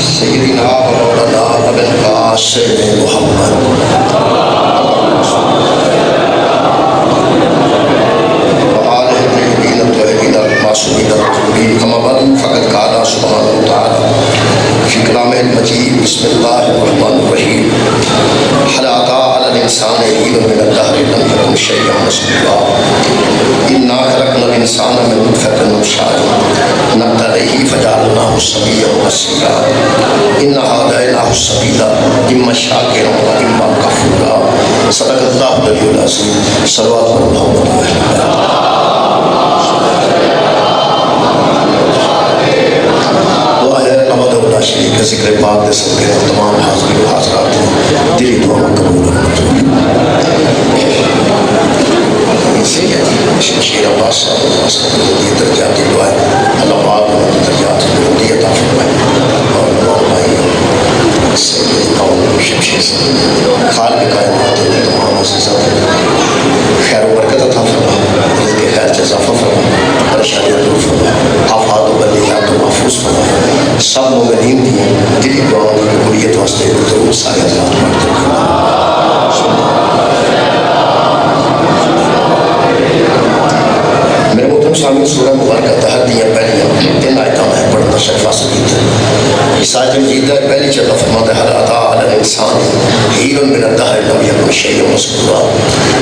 سیدنا و مولانا ابو القاسم محمد وآلہ الطیبین الطاہرین المعصومین المطہرین اما بعد فقد قال سبحانہ وتعالی فی کلام المجید بسم اللہ الرحمن الرحیم هل أتى على الإنسان حين من الدهر لم يكن شيئا مذكورا إنا خلقنا الإنسان من نطفة أمشاج نبتليه فجعلناه سميعا بصيرا إنا هديناه السبيل إما شاكرا وإما كفورا صدق الله العلي العظيم صلوات الله عليه شریف کے ذکر پاک دے سکتے ہیں تمام حاضرین و حاضرات ہیں دلی دعا قبول شیر عباس صاحب یہ درجاتی دعائیں اللہ پاک نے درجات بلندی عطا فرمائے اور نوائیں سید قوم شمشیر خالق کائنات تمام عزیزات خیر و برکت عطا فرمائے رزق خیر سے اضافہ فرمائے پریشانیاں دور فرمائے آفات و بلیات و محفوظ فرمائے سب مومنین کی دلی دعاؤں کی قبولیت واسطے درود سارے حضرات پڑھتے ہیں میرے محترم سامعین سورہ مبارکہ دہر دیاں پہلیاں تین آیتاں میں پڑھنا شریف حاصل کی تھی اس آیت مجید ہے پہلی چلتا فرماتا ہے هل أتى على الإنسان حين من الدهر لم يكن شيئا مذكورا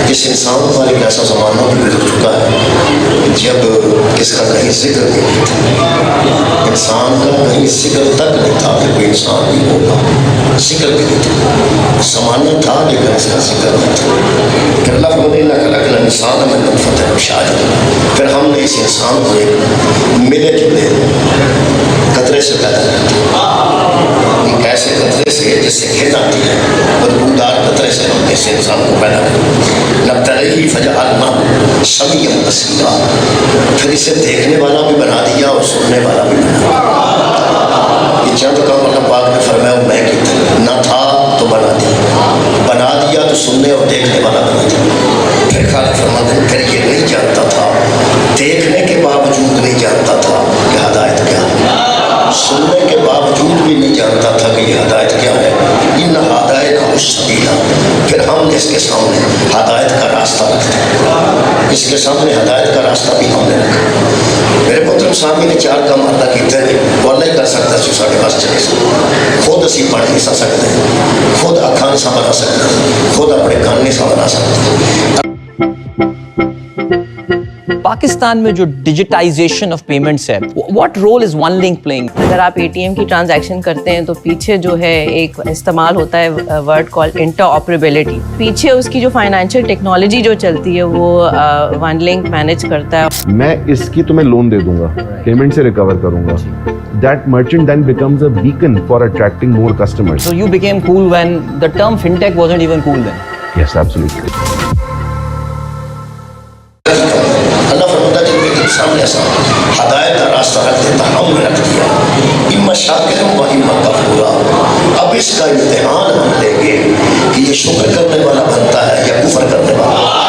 جس انسان پر ایک ایسا زمانہ بھی گزر چکا ہے جب کس کا کہیں ذکر نہیں تھا انسان کا کہیں ذکر تک نہیں تھا کہ کوئی انسان بھی ہوگا ذکر بھی نہیں تھا زمانہ تھا لیکن اس کا ذکر نہیں تھا پھر اللہ فرماتے ہیں خلقنا الانسان من نطفة أمشاج پھر ہم نے اس انسان کو ایک ملے جلے قطرے سے پیدا کیا ایک ایسے قطرے سے جس سے کھیت آتی ہے بدبودار قطرے سے ہم نے اس انسان کو پیدا کیا نبتليه فجعلناه سميعا بصيرا پھر اسے دیکھنے والا بھی بنا دیا اور سننے والا بھی بنا دیا یہ چند کام اللہ پاک نے فرمایا میں کیا نہ تھا تو بنا دیا تو سننے اور دیکھنے والا بنا دیا پھر خالق فرماتے ہیں پھر یہ نہیں جانتا تھا دیکھنے کے باوجود نہیں جانتا تھا کہ ہدایت کیا ہے سننے کے باوجود بھی نہیں جانتا تھا کہ یہ ہدایت کیا ہے ان ہداینا السبیلا پھر ہم نے اس کے سامنے ہدایت کا راستہ رکھا اس کے سامنے ہدایت کا راستہ بھی ہم نے رکھا میرے محترم سامنے نے چار کام اللہ کیتے ہیں وہ اللہ ہی کر سکتا ہے جو ساڑھے پاس چلے سکتے خود اسی پڑھ نہیں سکتے خود اکھان سا بنا سکتے خود اپنے کان نہیں سا بنا سکتے پاکستان میں جو ڈیجیٹائزیشن آف پیمنٹس ہے what role is one link playing اگر آپ اے ٹی ایم کی ٹرانزیکشن کرتے ہیں تو پیچھے جو ہے ایک استعمال ہوتا ہے ورڈ کال انٹر آپریبلٹی پیچھے اس کی جو فائنینشیل ٹیکنالوجی جو چلتی ہے وہ ون لنک مینیج کرتا ہے میں اس کی تمہیں لون دے دوں گا پیمنٹ سے ریکور کروں گا that merchant then becomes a beacon for attracting more customers. So you became cool when the term fintech wasn't even cool then. Yes, absolutely. اللہ فرماتا ہے کہ سامنے ایسا ہدایت کا راستہ رکھ دیتا ہم نے رکھ دیا اما شاکر و اما کفورا اب اس کا امتحان ہم لیں گے کہ یہ شکر کرنے والا بنتا ہے یا کفر کرنے والا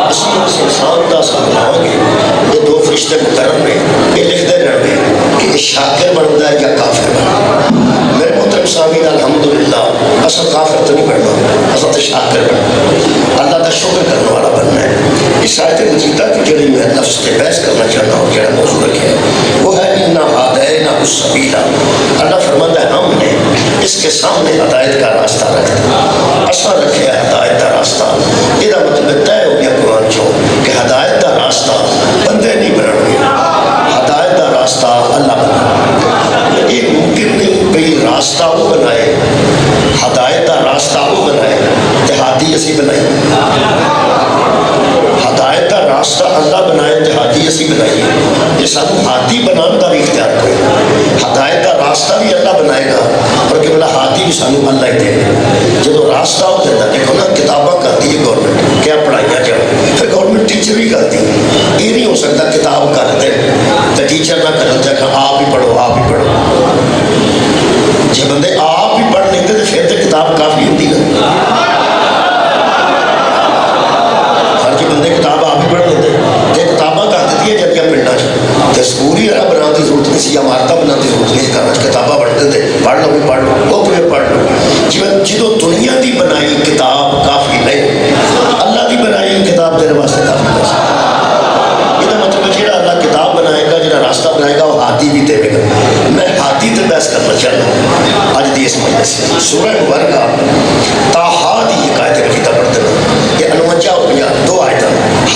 اس انسان کا سامنا گے یہ دو فرشتے مقرر میں یہ لکھتے رہے کہ یہ شاکر بنتا ہے یا کافر بنتا میرے محترم سامعین الحمدللہ اصل کافر تو نہیں بننا اصل تو شاکر بننا اللہ کا شکر کرنے والا بننا ہے اس آیت مجیدہ کی جڑی میں نفس کے بحث کرنا چاہتا ہوں جڑا موضوع رکھے وہ ہے اِنَّا هَدَيْنَاهُ السَّبِيلَ اللہ فرماتا ہے ہم نے اس کے سامنے ہدایت کا راستہ رکھ دیا اصل رکھے ہدایت کا راستہ یہ مطلب طے ہو گیا قرآن چو کہ ہدایت کا راستہ بندے نہیں بنانے ہدایت کا راستہ اللہ بنا یہ ممکن نہیں کوئی راستہ وہ بنائے ہدایت کا راستہ وہ بنائے جہادی اسی بنائی ہدایت کا راستہ اللہ بنائے جہادی اسی بنائیے یہ سانو ہاتھی بنانے کا بھی اختیار کرے ہدایت کا راستہ بھی اللہ بنائے گا اور کہ بلا ہاتھی بھی سانو اللہ ہی دے گا جب راستہ ہو دیتا دیکھو نا کتاباں کرتی ہے گورنمنٹ کیا پڑھائیاں جب پھر گورنمنٹ ٹیچر بھی کرتی یہ نہیں ہو سکتا کتاب کر دے تو ٹیچر نہ کرتا کہ آپ ہی پڑھو آپ ہی پڑھو جب بندے آپ ہی پڑھ لیتے تو پھر تو کتاب کافی ہوتی نا ہر جو بندے کتاب آپ ہی پڑھ لیتے یہ کتاباں کر دیتی ہے جب پنڈا سکول ہی بنا کی ضرورت نہیں سی عمارتیں بنا سنت کی ضرورت نہیں کرنا کتاباں پڑھتے تھے پڑھ لو بھی پڑھ لو وہ بھی پڑھ لو جدو دنیا کی بنائی کتاب کافی نہیں اللہ کی بنائی کتاب تیرے واسطے کافی نہیں یہ مطلب جہاں اللہ کتاب بنائے گا جہاں راستہ بنائے گا وہ ہاتھی بھی دے گا میں ہاتھی تے بحث کرنا چاہتا ہوں اج دی اس مجلس سورہ مبارکہ تاہا دی ایک آیت کتاب پڑھتے ہیں یہ 49 اور 50 دو آیت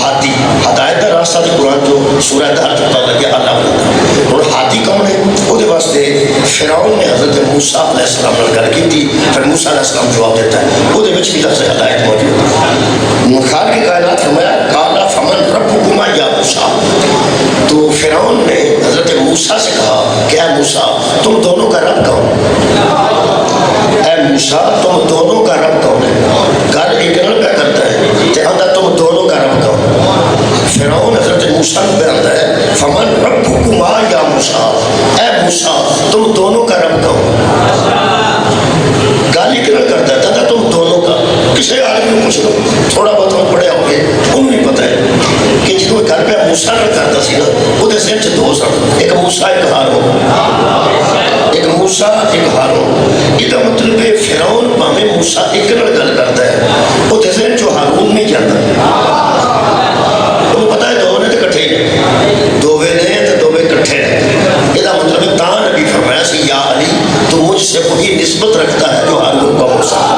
ہاتھی ہدایت کا راستہ دی قرآن جو سورہ دہر جو پتہ لگیا اللہ بناتا اور ہاتھی کون ہے وہ واسطے فرعون نے حضرت موسیٰ علیہ السلام نے گل کی تھی پھر موسیٰ علیہ السلام جواب دیتا ہے وہ بھی لفظ ہدایت موجود ہے خالق کی کائنات فرمایا قال فمن ربکما یا موسیٰ تو فرعون نے حضرت موسیٰ سے کہا کہ اے موسیٰ تم دونوں کا رب کون اے موسیٰ تم دونوں کا رب کون ہے گل اگنل پہ کرتا ہے کہ اندر تم دونوں کا رب کون فرعون حضرت موسیٰ پہ آتا ہے فمن ربکما یا موسیٰ اے موسیٰ تم دونوں کا رب کون گل اگنل کرتا ہے دادا تم دونوں کا کسی عالم کو پوچھ لو تھوڑا بہت ہم پڑھے ہو گے انہوں نہیں پتہ ہے کہ جدو گھر پہ موسیٰ نہ کرتا سی نا وہ ذہن چ دو سن ایک موسیٰ ایک ہارون ایک موسیٰ ایک ہارون یہ مطلب ہے فرعون پاویں موسیٰ ایک نال گل کرتا ہے وہ ذہن چ ہارون نہیں جاندا انہوں پتہ ہے دو نے تو کٹھے ہی دووے نے تو دووے کٹھے یہ مطلب ہے تاں نبی فرمایا سی یا علی تو مجھ سے وہی نسبت رکھتا ہے جو ہارون کا موسیٰ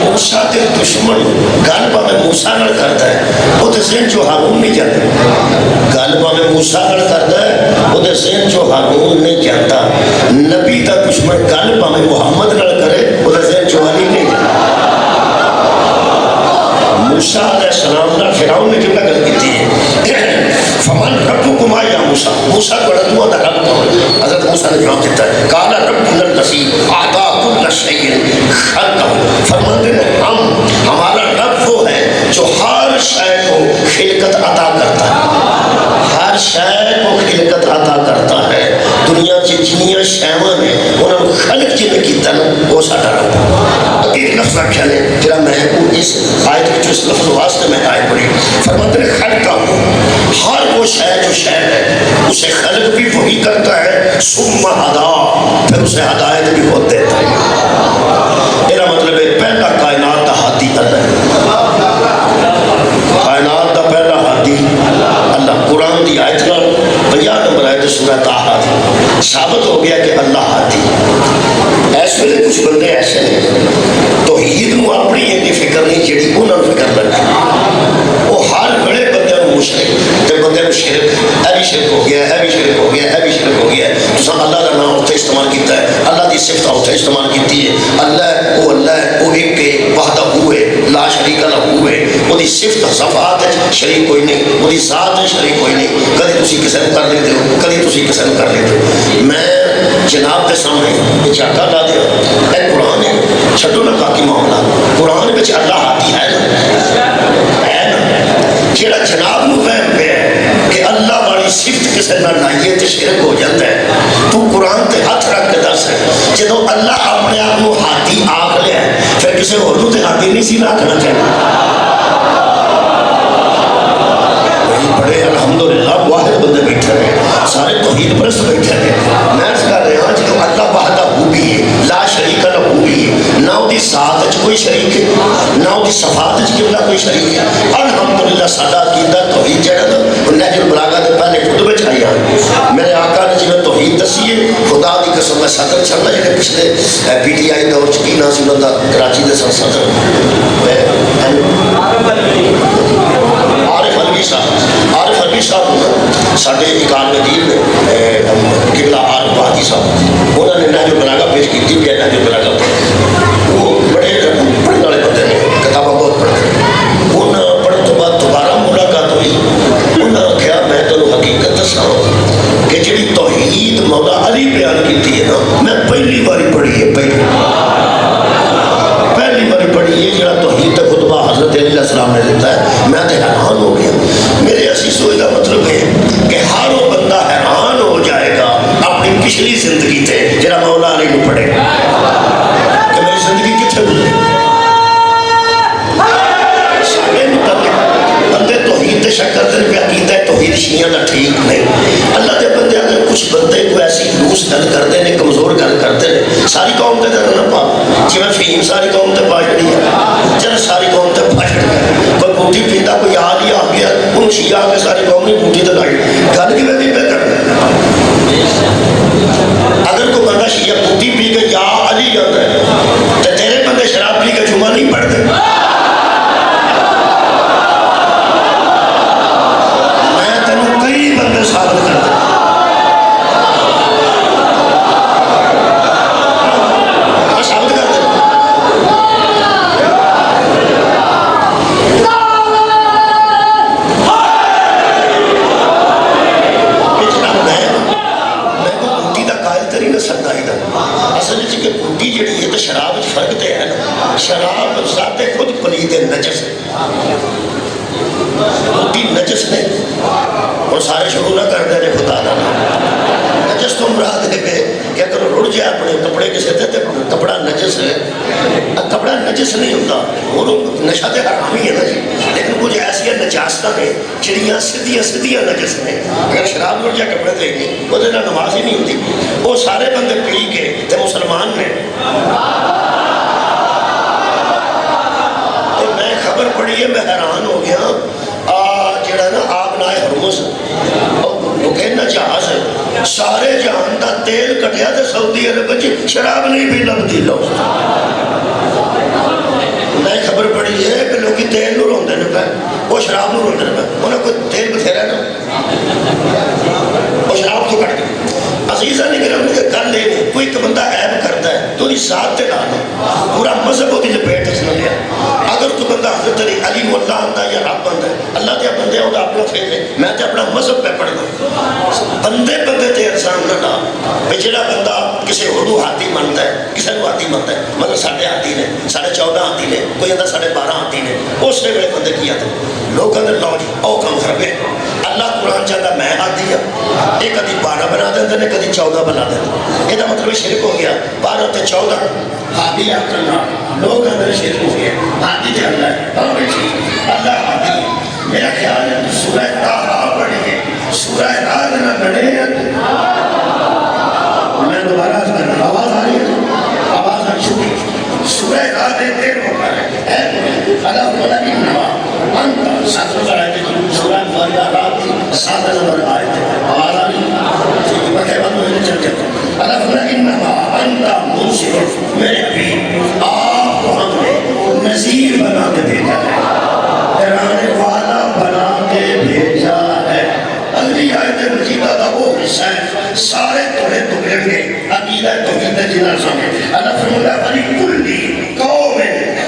موسیٰ کے دشمن گل پاویں موسیٰ نال کرتا ہے وہ ذہن چ ہارون نہیں جاندا گل پاویں موسیٰ نال کرتا ہے وہ ذہن چ ہارون نہیں جاندا نبی دا دشمن گل پاویں محمد نال کرے وہ ذہن چ علی نہیں جاندا موسیٰ علیہ السلام نال فرعون نے جو گل کیتی ہے فمن ربکما یا موسیٰ موسیٰ کو ربوں دا رب کون حضرت موسیٰ نے جواب دیتا ہے قال ربنا الذی اعطى كل شيء خلقه فرماتے ہیں ہمارا رب وہ ہے جو ہر شے کو خلقت عطا کرتا ہے ہر شے کو خلقت عطا کرتا ہے دنیا کی جنیاں شیواں نے انہوں نے خلق جی میں کیتا نا وہ ساڈا رب ایک لفظ رکھا ہے جڑا میں اس آیت وچ اس لفظ واسطے میں آیت پڑھی فرماتے ہیں خلقہ ہر وہ شے جو شے ہے اسے خلق بھی وہی کرتا ہے ثم ہدا پھر اسے ہدایت بھی وہ دیتا ہے میرا مطلب ہے پہلا کائنات دا ہادی اللہ کائنات دا پہلا ہادی اللہ قرآن دی آیت نال 50 نمبر آیت سورہ طٰہٰ دی ثابت ہو گیا کہ اللہ ہادی اس ویلے کچھ بندے ایسے ہیں توحید نو اپنی اینی فکر نہیں جڑی انہاں نوں فکر لگی وہ ہر بڑے بندے نوں مشرک تے بندے نوں شرک اے بھی شرک ہو گیا اے بھی شرک ہو گیا اے بھی شرک ہو گیا تساں اللہ دا نام اوتھے استعمال کیتا ہے اللہ دی صفت اوتھے استعمال کیتی ہے اللہ ہے وہ ایک ہے وحدہ ہے لا شریک لہ ہے وہ دی صفت صفات شریک کوئی نہیں وہ دی ذات شریک کوئی نہیں کدی تسی کسے نوں کر لیتے ہو کدی تسی کسے نوں کر لیتے ہو میں جناب کے سامنے یہ چاکا لا دیا اے قرآن ہے چھٹو نہ باقی معاملہ قرآن بچ اللہ ہادی ہے نا جیڑا جناب نو فہم پہ ہے کہ اللہ والی صفت کسے نہ لائیے تے شرک ہو جاتا ہے تو قرآن تے ہاتھ رکھ کے دس ہے جدو اللہ اپنے آپ کو ہادی آکھ لیا ہے پھر کسے اور نو تے ہادی نہیں سی نہ آکھنا چاہیے بڑے الحمدللہ واحد بندے بیٹھے ہیں سارے توحید پرست بیٹھے ہیں میں اس کا رہا ہوں جو اللہ وحدہ ہو بھی ہے لا شریک لہ ہو بھی ہے نہ وہ دی ذات وچ کوئی شریک ہے نہ وہ دی صفات وچ کبلا کوئی شریک ہے الحمدللہ سادہ عقیدہ توحید جڑا نا نہج البلاغہ دے پہلے خود وچ آیا میرے آقا نے جویں توحید دسی ہے خدا دی قسم میں صدر چلنا جڑے پچھلے پی ٹی آئی دور چ کی نا سی انہاں دا کراچی دے صدر عارف علوی صاحب ساڈے اکانوے دین میں قبلہ عارف بہادی صاحب انہوں نے نہج البلاغہ پیش کی بھی ہے نہج البلاغہ وہ بڑے پڑھنے والے بندے نے کتابیں بہت پڑھتے ہیں انہوں پڑھنے تو بعد دوبارہ ملاقات ہوئی انہوں نے کہا میں تمہیں حقیقت دساں کہ جڑی توحید مولا علی بیان کی ہے نا میں پہلی باری پڑھی ہے پہلی باری پڑھی ہے جڑا توحید کا خطبہ حضرت علیہ السلام نے دیتا ہے میں تو حیران ہو گیا میرے عزیزو کا مطلب ہے کہ ہر وہ بندہ حیران ہو جائے گا اپنی پچھلی زندگی تے جڑا مولا علی کو پڑھے کہ میری زندگی کتنے گزری شیعہ کا ٹھیک نہیں. اللہ کے بندے اگر کچھ بندے کو ایسی لوس گل کرتے ہیں, کمزور گل کرتے ہیں, ساری قوم تے نہ پا جی میں فہیم ساری قوم تے پا چڑی ہے, چل ساری قوم تے پا چڑی ہے. کوئی بوٹی پیتا کوئی آل ہی آ گیا ان شیعہ آ کے ساری قوم نے بوٹی تے لائی گل کی بھی پہ کرنا. اگر کوئی بندہ شیعہ بوٹی پی کے یا علی جاتا ہے تو تیرے بندے شراب پی کے جمعہ نہیں پڑھتے. میں تینوں کئی بندے ثابت کر دیں. شراب ذات خود پلید نجس ہے, بوٹی نجس نہیں. اور سارے شروع نہ کر دے خدا دا نجس تو مراد ہے کہ اگر رڑ جائے اپنے کپڑے کسے تے کپڑا نجس ہے. کپڑا نجس نہیں ہوتا, وہ نشہ تے حرام ہی ہے نا جی, لیکن کچھ ایسی نجاستاں ہیں چڑیاں سدھیاں نجس ہیں. اگر شراب رڑ جائے کپڑے تے گی وہ نماز ہی نہیں ہوتی. وہ سارے بندے پی کے تے مسلمان نے. خبر پڑی ہے میں حیران ہو گیا, جڑا نا آبنائے ہرمز وہ کہنا جہاز ہے سارے جہان دا تیل کٹیا تے سعودی عرب وچ شراب نہیں بھی لبدی لو. میں خبر پڑی ہے کہ لوگ تیل نو روندے نے پے, وہ شراب نو روندے نے پے. انہاں کوئی تیل بتھیرا نا وہ شراب تو کٹ گئی. عزیزہ نہیں کرم کہ گل لے کوئی ایک بندہ عیب کرتا ہے تو اس ذات تے لانا پورا مذہب ہوتی لپیٹ اس نے لیا. اگر کوئی بندہ حضرت علی مولا آتا ہے یا رب بندہ ہے, اللہ کے بندے وہ اپنا فیل ہے, میں تے اپنا مذہب پہ پڑھنا. بندے تے انسان نہ ڈال بھائی. جڑا بندہ کسی اردو ہاتھی منتا ہے, کسی کو ہاتھی منتا ہے, مطلب ساڑھے ہاتھی نے, 14.5 ہاتھی نے, کوئی اندر 12.5 ہاتھی نے, اس نے بڑے بندے کیا تھے لوگ اندر لو جی او کم کر گئے. اللہ قرآن چاہتا میں ہاتھی ہوں, یہ کدی 12 بنا دیتے ہیں کدی 14 بنا دیتے. یہ مطلب شرک ہو گیا. 12 تے 14 ہاتھی آپ کرنا لوگ اندر شرک ہو گیا. ہاتھی تے اللہ ہے, اللہ ہاتھی. میرا خیال ہے سورہ طٰہٰ پڑھیں گے, سورہ راز نہ پڑھیں. میں دوبارہ کرنا آواز آ رہی ہے, آواز آ رہی ہے. سورہ راز دیر ہوتا ہے اللہ بولا کہ نوا انت ساتھ آئے تھے سورہ راز کی 7 نمبر آئے تھے. آواز آ رہی ہے میں کہہ بات میں چل جاتا ہوں. اللہ بولا کہ نوا انت منصف, میرے بھی آپ کو ہم نے نذیر بنا کے بھیجا ہے, ڈرانے والا بنا کے بھیجا ہے. اگلی آیت مجیدہ کا وہ حصہ ہے سارے توڑے توڑیں گے عقیدہ توحید جنہ سامنے. اللہ فرماتا ہے بڑی کلی قوم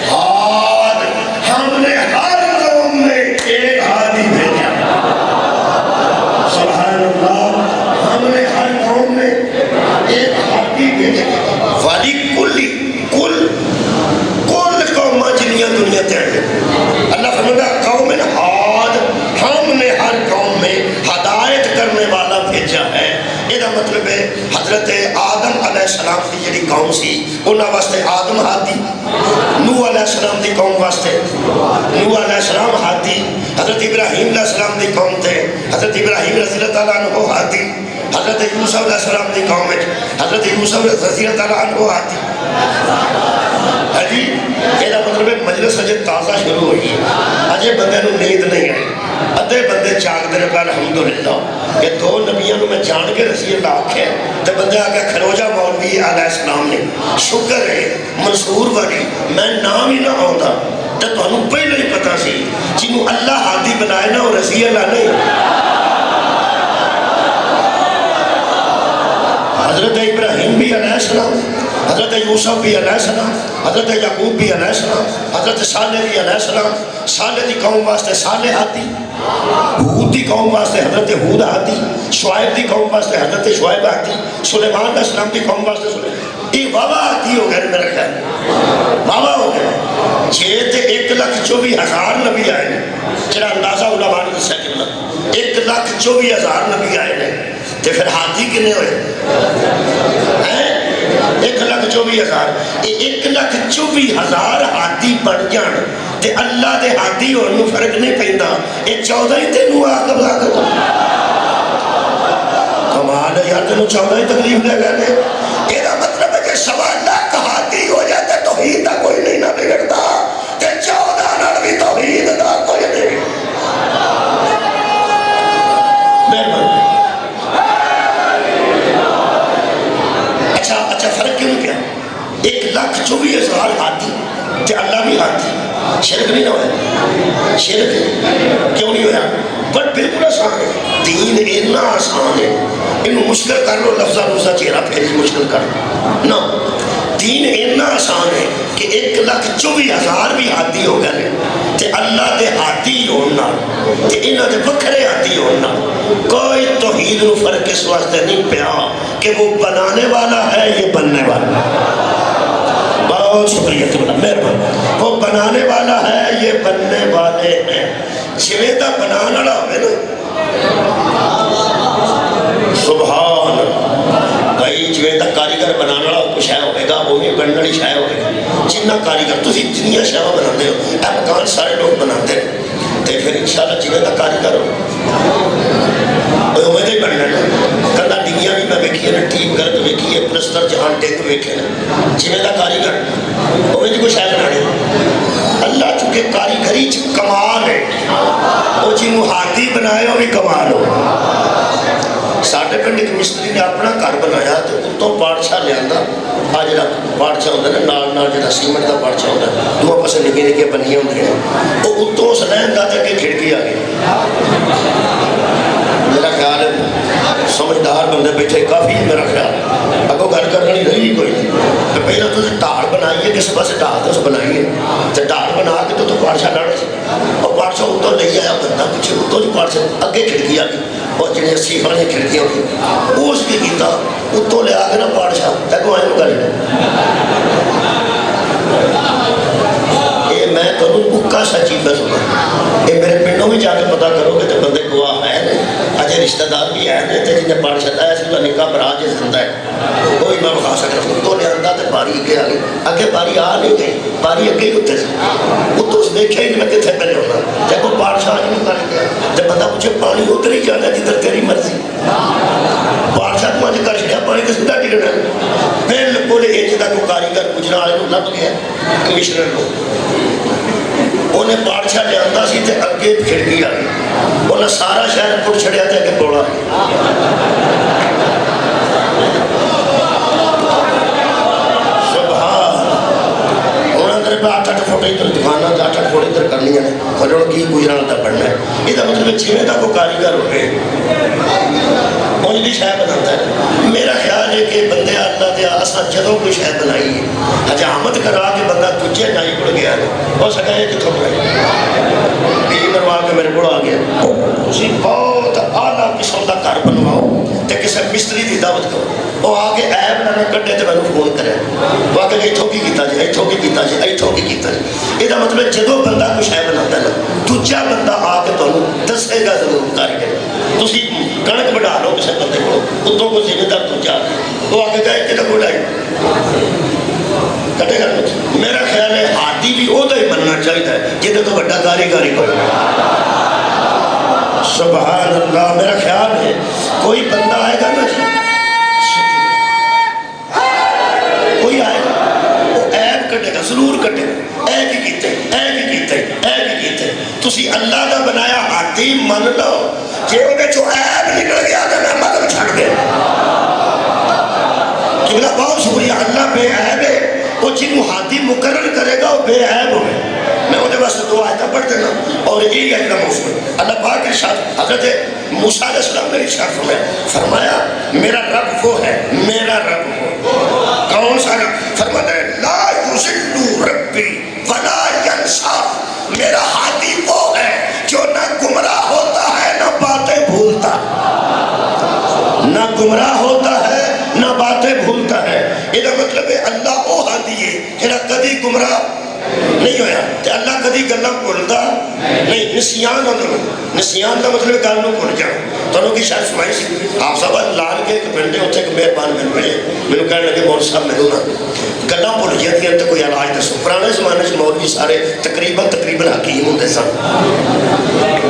ہاد, ہم نے ہر قوم میں ایک ہادی بھیجا. سبحان اللہ, ہم نے ہر قوم میں ایک ہادی بھیجا. والی کلی کل قوم جنیاں دنیا تے ہیں. اللہ فرماتا ہے قوم ہاد, ہم نے ہر قوم میں ہدایت کرنے والا بھیجا ہے. یہ مطلب ہے حضرت آدم علیہ السلام کی جڑی قوم سی انہاں واسطے آدم ہاتھی, نوح علیہ السلام دی قوم واسطے نوح علیہ السلام ہاتھی, حضرت ابراہیم علیہ السلام دی قوم تے حضرت ابراہیم رضی اللہ تعالیٰ عنہ ہاتھی, حضرت یوسف علیہ السلام دی قوم میں حضرت یوسف رضی اللہ تعالیٰ عنہ ہاتھی. حجی یہ مطلب ہے مجلس اجے تازہ شروع ہوئی ہے, اجے بندے نو نیند نہیں آئی. ادھے بندے چاک دے پہ الحمدللہ کہ 2 نبیوں میں جان کے رسی اللہ آکھے تو بندے آگے کھروجہ مولوی علیہ السلام نے شکر ہے منصور والی میں نام ہی نہ آؤں دا تو انہوں پہلے ہی پتا سی جنہوں اللہ ہاتھی بنائے نا اور رسی اللہ نہیں. حضرت ابراہیم بھی علیہ السلام, حضرت یوسف بھی علیہ السلام, حضرت یعقوب بھی علیہ السلام, حضرت صالح بھی علیہ السلام. صالح دی قوم واسطے صالح ہاتھی, ہود دی قوم واسطے حضرت ہود ہاتھی, شعیب دی قوم واسطے حضرت شعیب ہاتھی, سلیمان علیہ السلام دی قوم واسطے سلیمان. یہ بابا ہاتھی ہو گئے میرا خیال, بابا ہو گئے. 6,24,000 نبی آئے ہیں, جڑا اندازہ علماء نے دسیا کتنا 1,24,000 نبی آئے ہیں. تو پھر ہاتھی کنے ہوئے 1,24,000. 1,24,000 ہاتھی بڑھ جان تے اللہ دے ہاتھی ہونے فرق نہیں پیندا. یہ 14 ہی تینوں آ کے کمال ہے یار، تینوں 14 تکلیف لے گئے. یہ مطلب ہے کہ 1.25 لاکھ ہاتھی ہو جاتے توحید کا کوئی نہیں نہ بگڑتا، 14 نال بھی توحید کا کوئی نہیں. اچھا فرق کیوں پیا؟ 1,24,000 ہاتھی تے اللہ بھی ہاتھی، شرک نہیں نہ ہوا؟ شرک کیوں نہیں ہوا؟ پر بالکل آسان ہے. دین اتنا آسان ہے، انہوں مشکل کر لو، لفظہ چہرہ پھیری مشکل کر لو نا. دین اتنا آسان ہے کہ 1,24,000 بھی ہاتھی ہو گئے تے اللہ دے ہاتھی ہونا تے انہاں دے وکھرے ہاتھی ہونا کوئی توحید نو فرق اس واسطے نہیں پیا کہ وہ بنانے والا ہے یہ بننے والا ہے. بہت شکریہ تمہارا، مہربان. وہ بنانے والا ہے یہ بننے والے ہیں. جویں دا بنانے والا ہوئے نا، سبحان بھائی، جویں دا کاریگر بنانے والا کچھ ہے ہوئے گا، وہ بھی بننے والی شے ہوئے گا. جنہ کاریگر تسی جنیاں شے بناتے ہو، اے مکان سارے لوگ بناتے ہیں تے پھر انشاءاللہ جویں دا کاریگر ہو اوے دے بننا. کندا ڈگیاں بھی میں ویکھی نے، ٹیپ گرد ویکھی ہے، پلسٹر جہان ٹینک ویکھے نے. جویں دا کاریگر اوے دی کوئی شے بنانے. اللہ چونکہ کاریگری چ کمال ہے، وہ جنوں ہاتھی بنائے وہ بھی کمال ہو. ساڈے پنڈ ایک مستری نے اپنا گھر بنایا تو اتوں پاڑچا لیا. آ جا پاڑچا ہوتا ہے نا، نال جا سیمنٹ کا پاڑچا ہوتا ہے، دونوں پاسے نکے نکے بنیاں ہوتی ہیں، وہ اتوں اس لین کا اگے کھڑکی آ گئی. میرا خیال ہے سمجھدار بندے بیٹھے کافی، میرا خیال اگوں گل کرنی رہی کوئی نہیں. پہلے تو ڈھال بنائیے، کس پاسے ڈھال تو بنائیے تو ڈھال بنا کے تو پاڑچا لانا سی. اور پاڑچا اتوں نہیں آیا بندہ پیچھے اتوں جو پاڑچا اگے کھڑکی آ گئی، اور جنہیں 80 والی کھڑکیاں ہوئی وہ اس کی کیتا اتوں لیا کے نا پاڑچا اگوں آئے کر. یہ میں تمہیں اکا سا چیز سنا، یہ میرے پنڈوں میں جا کے پتا کرو گے تو بندے گواہ ہے اجے رشتہ دار بھی ہے جنہیں پاڑچا لایا سی نکا برا جی زندہ ہے کوئی میں بخا سکتا. اتوں لیا تو باری اگے آ گئی، اگے باری آ نہیں گئی، باری اگے ہی اتنے سی. اتوں دیکھے ہی نہیں میں کتنے پہلے ہونا. جب وہ پاڑچا نہیں کر گیا جب بندہ پوچھے پانی ادھر ہی جانا جدھر تیری مرضی. پاڑچا پانچ کر چڑیا پانی تو سیدھا ڈگنا. بالکل انج کا کوئی کاریگر گجرا والے کو لب گیا کمشنر کو، انہیں پاڑچا لیا سی تے اگے کھڑکی آ گئی. انہیں سارا شہر پٹ چھڑیا تے اگے کوڑا. اٹھ فٹ ادھر دکانوں سے 8 فٹ ادھر کرنی ہے اور کی گزرا کا بننا ہے. یہ مطلب جویں کا کوئی کاریگر ہوئے انج کی شے بناتا ہے. میرا خیال ہے کہ بندے اللہ دیا اصل جدوں کوئی شے بنائی ہے حجامت کرا کے بندہ دوجے نائی پڑ گیا ہو سکا یہ کتوں بنائی بیوی مروا کے میرے کو آ گیا. تھی بہت اعلیٰ قسم کا گھر بنواؤ تو کسی مستری کی دعوت کرو، وہ آ کے ایب نہ کڈے تو میں فون کرے وہ آ کے اتوں کی کیتا جی، اتوں کی کیتا جی، اتوں کی کیتا جی. یہ مطلب جدو بندہ کچھ ہے بناتا ہے نا دوجا بندہ آ کے تمہیں دسے گا ضرور کر کے. تھی کنک بڑھا لو کسی بندے کو اتوں کو ذمہ دار دوجا وہ آ کے گئے کہ کوئی کٹے گا. میرا خیال ہے ہاتھی بھی وہ ہی بننا چاہیے جہاں تو بڑا کاریگاری کوئی. سبحان اللہ. میرا خیال ہے کوئی بندہ آئے گا نا کوئی آئے گا وہ عیب کٹے گا ضرور کٹے گا. اے کی کیتے اے کی کیتے اے کی کیتے. تسی اللہ کا بنایا ہاتھی من لو جی وہ جو عیب نکل گیا تو میں مدد چھڑ دے. قبلہ بہت شکریہ. اللہ بے عیب ہے، وہ جنہوں ہاتھی مقرر کرے گا وہ بے عیب ہوئے. میں وہ واسطے دو آیتیں پڑھ دینا اور یہی ہے موضوع. اللہ پاک ارشاد حضرت موسیٰ علیہ السلام نے ارشاد فرمایا میرا رب وہ ہے، میرا رب وہ کون سا رب؟ فرماتا ہے لا یضل ربی ولا ینسیٰ. میرا ہاتھی وہ ہے جو نہ گمراہ ہوتا ہے نہ باتیں بھولتا، نہ گمراہ ہوتا ہے نہ باتیں بھولتا ہے. یہ مطلب ہے اللہ وہ ہاتھی ہے جہاں کدی گمراہ نہیں ہویا تے اللہ کدی گلاں بھولدا نہیں. نسیان ہوتا نسیان کا مطلب گل نوں بھول جانا. تمہیں کی شاید سمائی سی آپ صاحب لال کے ایک پنڈے اتنے ایک مہربان مل ملے میرے کہنے لگے مول صاحب میرے نا گلاں بھول جاتی تو کوئی علاج دسو. پرانے زمانے سے مولوی سارے تقریباً حکیم ہوتے سن.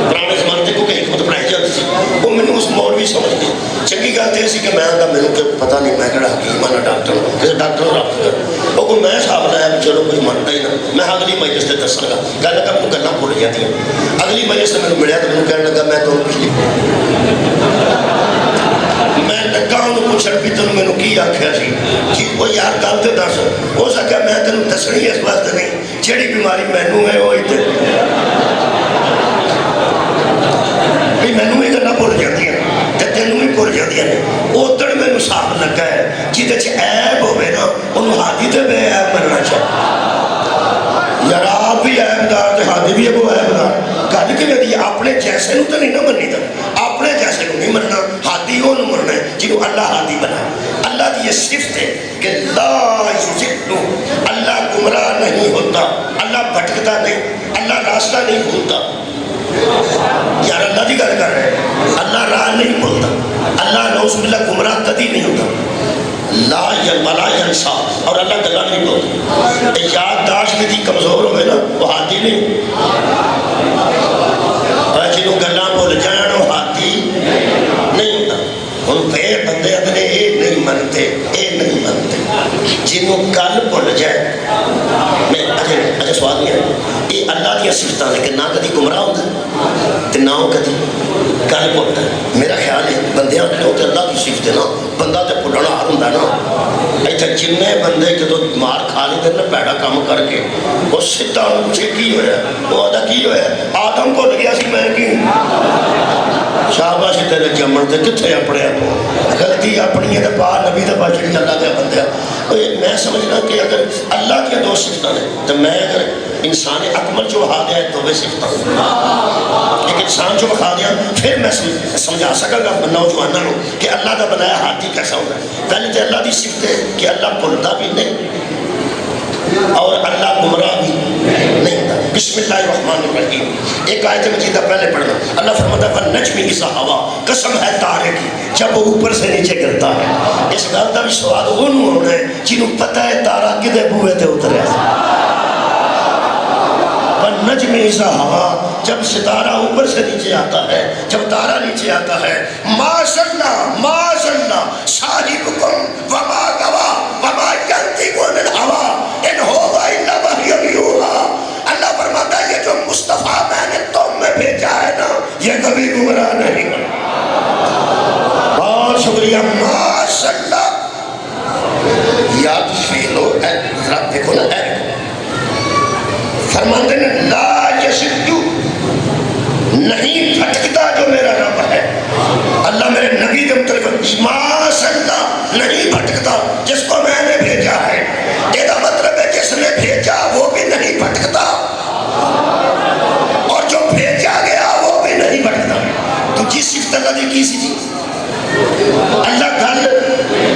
پرانے زمانے سے کوئی حکمت پڑھائی جاتی تھی وہ مینوں اس مولوی سمجھ گئی چنگی گل گل تو سی کہ میں میرے کہ پتا نہیں میں کہڑا حکیم ہاں ڈاکٹر کسی ڈاکٹر کو رابطہ کر وہ کوئی میں حساب لایا بھی چلو کوئی منتا ہی نہ میں اگلی مجلس سے دساں گا گل لگا مجھے گلاں بھول جاتی ہیں اگلی مجلس سے مجھے ملیا تو مجھے کہنے لگا میں تو پچھلی میں لگا انہوں پوچھن بھی تینوں مینوں کی آکھیا سی کہ وہ یار گل تے دس ہو سکیا میں تینوں دسنی اس واسطے نہیں جیڑی بیماری مینوں ہے وہ ادھر بھی مینوں بھی گلاں بھول جاتی ہیں تے تینوں بھی بھول جاتی ہیں ادھر مینوں صاف لگا ہے جہدے چ عیب ہوے نا انہوں ہادی تے بے عیب مننا چاہیے یار آپ بھی عیب دار تے ہادی بھی اگو عیب دار گل کہ دی اپنے جیسے نو تو نہیں نہ منی دا اپنے جیسے نو نہیں مننا ہادی وہ نو مننا ہے جنہوں اللہ ہادی بنا اللہ کی یہ صفت ہے کہ لا یضل اللہ گمراہ نہیں ہوتا اللہ بھٹکتا نہیں اللہ راستہ نہیں بھولتا یار اللہ کی گل کر رہے ہیں اللہ راہ نہیں بھولتا اللہ نعوذ باللہ گمراہ کبھی نہیں ہوتا لا ولا ینسا اور اللہ گلا نہیں بولتا یادداشت کی کمزور ہوئے نا وہ ہاتھی نہیں اور جنہوں گلاں بھول جان وہ ہاتھی نہیں ہوتا ہن پھر بندے اپنے اے نہیں منتے جنہوں گل بھول جائے میں اجے سوال نہیں ہے یہ اللہ کی صفتاں نے کہ نہ کدی گمراہ ہوتا تے نہ وہ کدی گل بھولتا ہے میرا خیال ہے بندیاں نے تو اللہ کی صفت ہے نا بندہ تے بھولنا ہار ہوندا نا ایتھے جننے بندے جدوں مار کھا لیندے نا پیڑا کام کر کے وہ سیدھا انہوں پوچھے کی ہویا وہ آدھا کی ہویا آدم بھول گیا سی میں کی شاباشی تیرے جمن تے کتھے اپنے آپ غلطی اپنی ہے پا نبی تے پا چڑی اللہ دے بندے میں سمجھنا کہ اگر اللہ کی دو صفتاں ہیں تو میں اگر انسان اکمل جو بخا دیا ہے تو وہ صفتاں ایک انسان جو بخا دیا پھر میں سمجھا سکا گا نوجوانوں کہ اللہ کا بنایا ہاتھی کیسا ہوگا پہلے تو اللہ کی صفت ہے کہ اللہ بھولتا بھی نہیں اور اللہ گمراہ بھی نہیں ہوتا بسم اللہ الرحمن الرحیم ایک آیت مجیدہ پہلے پڑھنا اللہ فرماتا ہے وَالنَّجْمِ إِذَا هَوَىٰ قسم ہے تارے کی جب وہ اوپر سے نیچے گرتا ہے اس گل کا بھی سواد انہوں ہونا ہے جنہوں پتہ ہے تارا کدے بوئے تے اترے وَالنَّجْمِ إِذَا هَوَىٰ جب ستارہ اوپر سے نیچے آتا ہے جب تارا نیچے آتا ہے مَا ظَلَّ صَاحِبُكُمْ وَمَا غَوَىٰ وَمَا يَنطِقُ عَنِ الْهَوَىٰ إِنْ هُوَ إِلَّا وَحْيٌ يُوحَىٰ اللہ فرماتا ہے یہ جو مصطفیٰ میں نے تم میں بھیجا ہے نا یہ کبھی گمراہ نہیں بہت شکریہ ماشاءاللہ یاد فیلو ذرا دیکھو نا فرماتے ہیں لا یشدو نہیں بھٹکتا جو میرا رب ہے اللہ میرے نبی کے مطلب ماشاءاللہ نہیں بھٹکتا جس کو میں نے بھیجا ہے یہ مطلب ہے جس نے بھیجا وہ بھی نہیں بھٹکتا اور جو بھیجا گیا وہ بھی نہیں بھٹکتا تو جس صفت اللہ دی کی سی اللہ گل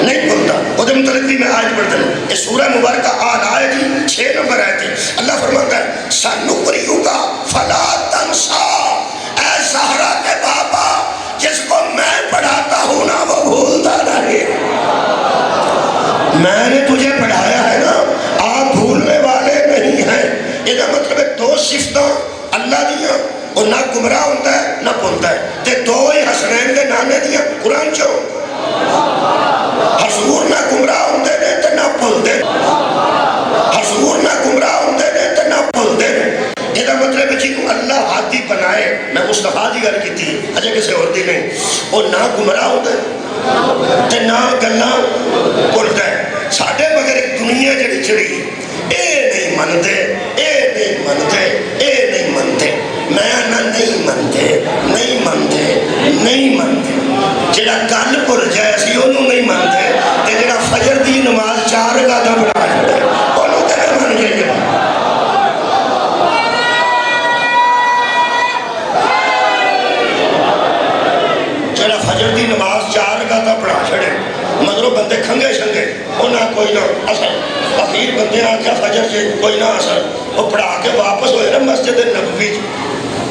نہیں بولتا وہ دے مطلب بھی میں آیت پڑھتا ہوں یہ سورہ مبارکہ آل آئے تھی 6 نمبر آئے تھی اللہ فرماتا ہے سَنُقْرِئُكَ فَلَا تَنْسَىٰ اے زہرا کے بابا جس کو میں پڑھاتا ہوں نا وہ بھولتا نہیں میں نے تجھے پڑھایا ہے نا آپ بھولنے والے نہیں ہیں یہ مطلب ہے دو صفتاں اللہ دیا اور نہ گمراہ ہوتا ہے نہ بھولتا ہے تے دو ہی حسنین دے نانے دیا قرآن چو حضور نہ گمراہ ہوتے نے تے نہ بھولتے حضور نہ گمراہ ہوتے نے تے نہ بھولتے یہ مطلب ہے جنہوں اللہ ہاتھی بنائے میں مصطفیٰ دی گل کی تھی اجے کسے اور دی نہیں وہ نہ گمراہ ہوتا ہے تے نہ گلاں بھولتا ہے ساڈے مگر ایک دنیا جڑی چڑی اے نہیں منتے اے نہیں منتے اے نہیں منتے میں نہ نہیں منتے جڑا گل بھول جائے اسی انہوں نہیں منتے تے جڑا فجر دی نماز 4 رکعتاں پڑھا چھڑے انہوں تے من جائے جڑا فجر دی نماز 4 رکعتاں پڑھا چھڑے مگروں بندے کھنگے شنگے انہاں کوئی نہ اثر اخیر بندے آکھیا فجر سے کوئی نہ اثر وہ پڑھا کے واپس ہوئے نا مسجد نبوی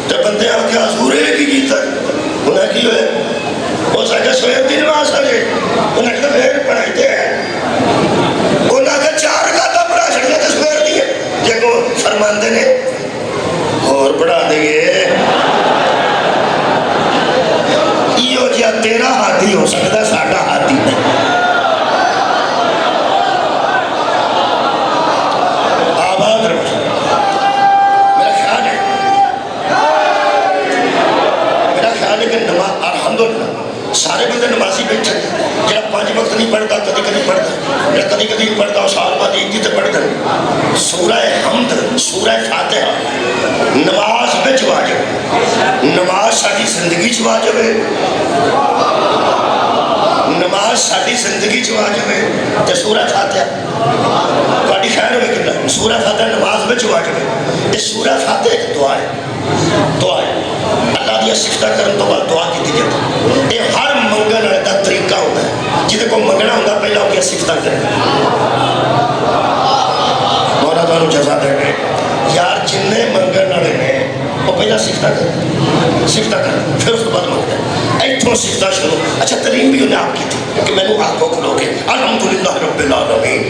تو بندے آکھیا حضور کی کیتا انہیں کی ہوئے وہ سکے سویر دی نماز آگے انہیں کہ پھر پڑھائی دے انہیں کہ 4 رکعتاں پڑھا چھڑے تے سویر دی جے کو فرماندے نے اور پڑھا دیں گے ایو جیا تیرا ہاتھی ہو سکتا ساڈا نماز ساری زندگی چ واجب ہے، نماز ساری زندگی چ واجب ہے، تے سورہ فاتحہ تھوڑی خیر ہوئے کہ سورہ فاتحہ نماز میں واجب ہے۔ یہ سورہ فاتحہ ایک دعا ہے، دعا ہے اللہ دیا سفتہ کرن تو بعد دعا کی دیجئے۔ یہ ہر منگن والے کا طریقہ ہوتا ہے، جہاں کو منگنا ہوگا پہلا ہو گیا سفتہ کرے، مولا تعالیٰ جزا دے گئے یار جننے منگن والے نے وہ پہلا سفتہ کریں، سفتہ کریں پھر اس کے بعد منگتے ہیں، ایتھوں سفتہ شروع۔ اچھا تعلیم بھی انہیں آپ کی تھی کہ میں نے آپ کو کھلو کے الحمدللہ رب العالمین،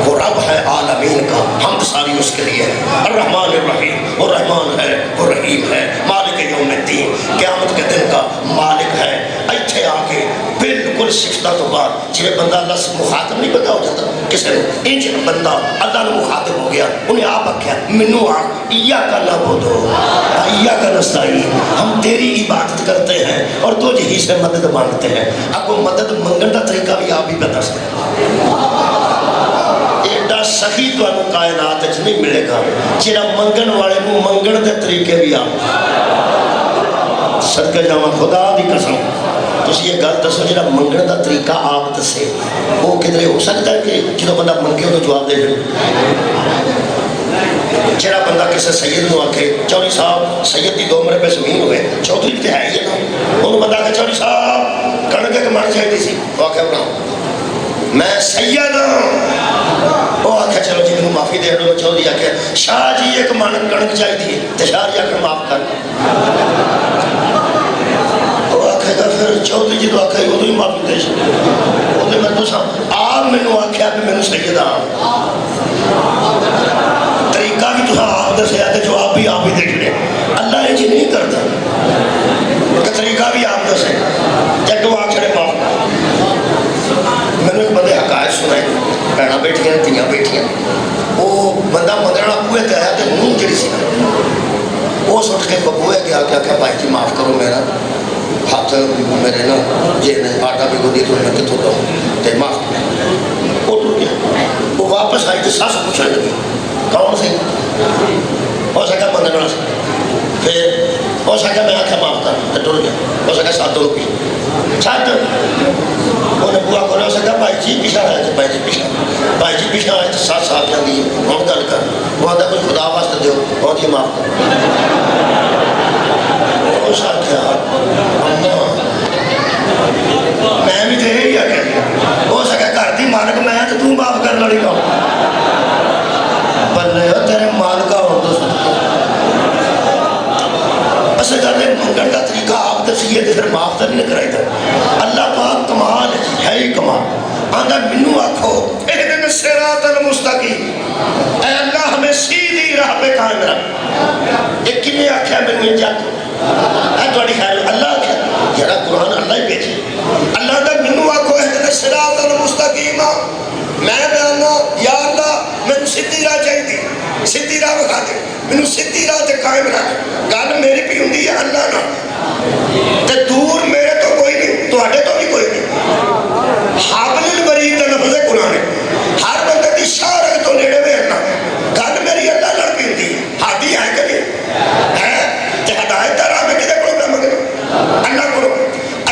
وہ رب ہے عالمین کا، حمد ساری اس کے لیے ہے، الرحمن الرحیم، وہ رحمان ہے وہ رحیم ہے، مالک یوم الدین، قیامت کے دن کا مالک ہے۔ ایتھے آ کے بالکل سفتہ تو بعد جی بندہ اللہ سے مخاطب نہیں بندہ ہو جاتا کسی نے انج بندہ اللہ نے مخاطب ہو گیا، انہیں آپ آکھیا منو آکھ ایاک نعبد ایاک نستعین، ہم تیری عبادت کرتے ہیں اور تجھ ہی سے مدد مانگتے ہیں۔ اب وہ مدد منگن کا طریقہ بھی آپ ہی بتا سکتے ایڈا صحیح تو انہوں کائنات اچھ نہیں ملے گا جیڑا منگن والے نو منگن دے طریقے بھی آپ صدقہ جاواں خدا دی قسم تسی یہ گل دسو جڑا منگن دا طریقہ آپ دسے وہ کدھر ہو سکتا ہے کہ جدو بندہ منگے انہوں جواب دے دے؟ جڑا بندہ کسی سید نو آکھے چودھری صاحب سید دی 2 مربع زمین ہوئے، چودھری تے ہے ہی ہے نا، انہوں بندہ کہ چودھری صاحب کڑکے کے مر چاہیے تھی، وہ آکھے بناؤ میں سید ہوں، وہ آکھے چلو جی میں معافی دے دو، چودھری آکھے شاہ جی ایک من کڑک چاہیے تھی تے شاہ جی آکھے معاف کر، وہ آکھے گا پھر چودھری جی تو آکھے وہ تو ہی معافی دے وہ تو میں تو سب آپ میں نے آکھے کہ میں نے سید ہوں، طریقہ بھی تو آپ دسے آتے جو آپ بھی دیکھ لیں، اللہ یہ نہیں کرتا کہ طریقہ بھی آپ دسے جب تو آگ چھڑے معاف میں نے ایک بندے حقائق سنائے بہنا بیٹھیاں تیاں بیٹھیاں وہ بندہ مدرنا بوئے تے آیا تے نون جڑی سی وہ سٹ کے ببوئے گیا کہ بھائی جی معاف کرو میرا ہاتھ میرے نا یہ نہیں آٹا بھی گودی تو میں کتوں دوں تے معاف کرو وہ ٹوٹ گیا، وہ واپس آئی تے ساس پوچھنے لگی کون سی ہو سکا مندنا سے پھر ہو سکا میں آنکھیں معاف کر تو ٹر گیا، ہو سکا 7 روپی چھٹ انہیں بوا کو ہو سکا بھائی جی پیچھا آئے تھے بھائی جی پیچھا بھائی جی پیچھا آئے تھے 7 سال کیا دی ہم گل کر وہ آتا کچھ خدا واسطے دیو بہت ہی معاف کر وہ ساتھ میں بھی تھے ہی آگے ہو سکا گھر دی مالک میں تو تم معاف کر لڑی گا بلے ہو تیرے مالکہ ہو تو اسے جانے منگن کا طریقہ آپ دسیے تو پھر معاف تر نہیں کرائی تھا اللہ پاک کمال ہے ہی کمال آندہ منو آکھو اہدن الصراط المستقیم، اے اللہ ہمیں سیدھی راہ پہ قائم رکھ۔ ایک کنے آکھیا منو یہ جاتو اے توڑی خیال اللہ آکھیا یارا قرآن اللہ ہی بیچے اللہ دا منو آکھو اہدن الصراط المستقیم، میں بیانا یا اللہ میں سیدھی راہ چاہی دی سیدھی راہ بکھا دے میں سیدھی راہ تے قائم رکھ، گل میری بھی ہوں ہے اللہ نہ تے دور میرے تو کوئی نہیں تو ہٹے تو بھی کوئی نہیں، حابل الورید تے لفظ قرآن ہے ہر بندے دی شارک تو نیڑے میں اللہ گل میری اللہ لڑ بھی ہوں ہے ہادی ہے کہ نہیں ہے تے ہدایت دا راہ میں کدے کو نہ مگنا اللہ کو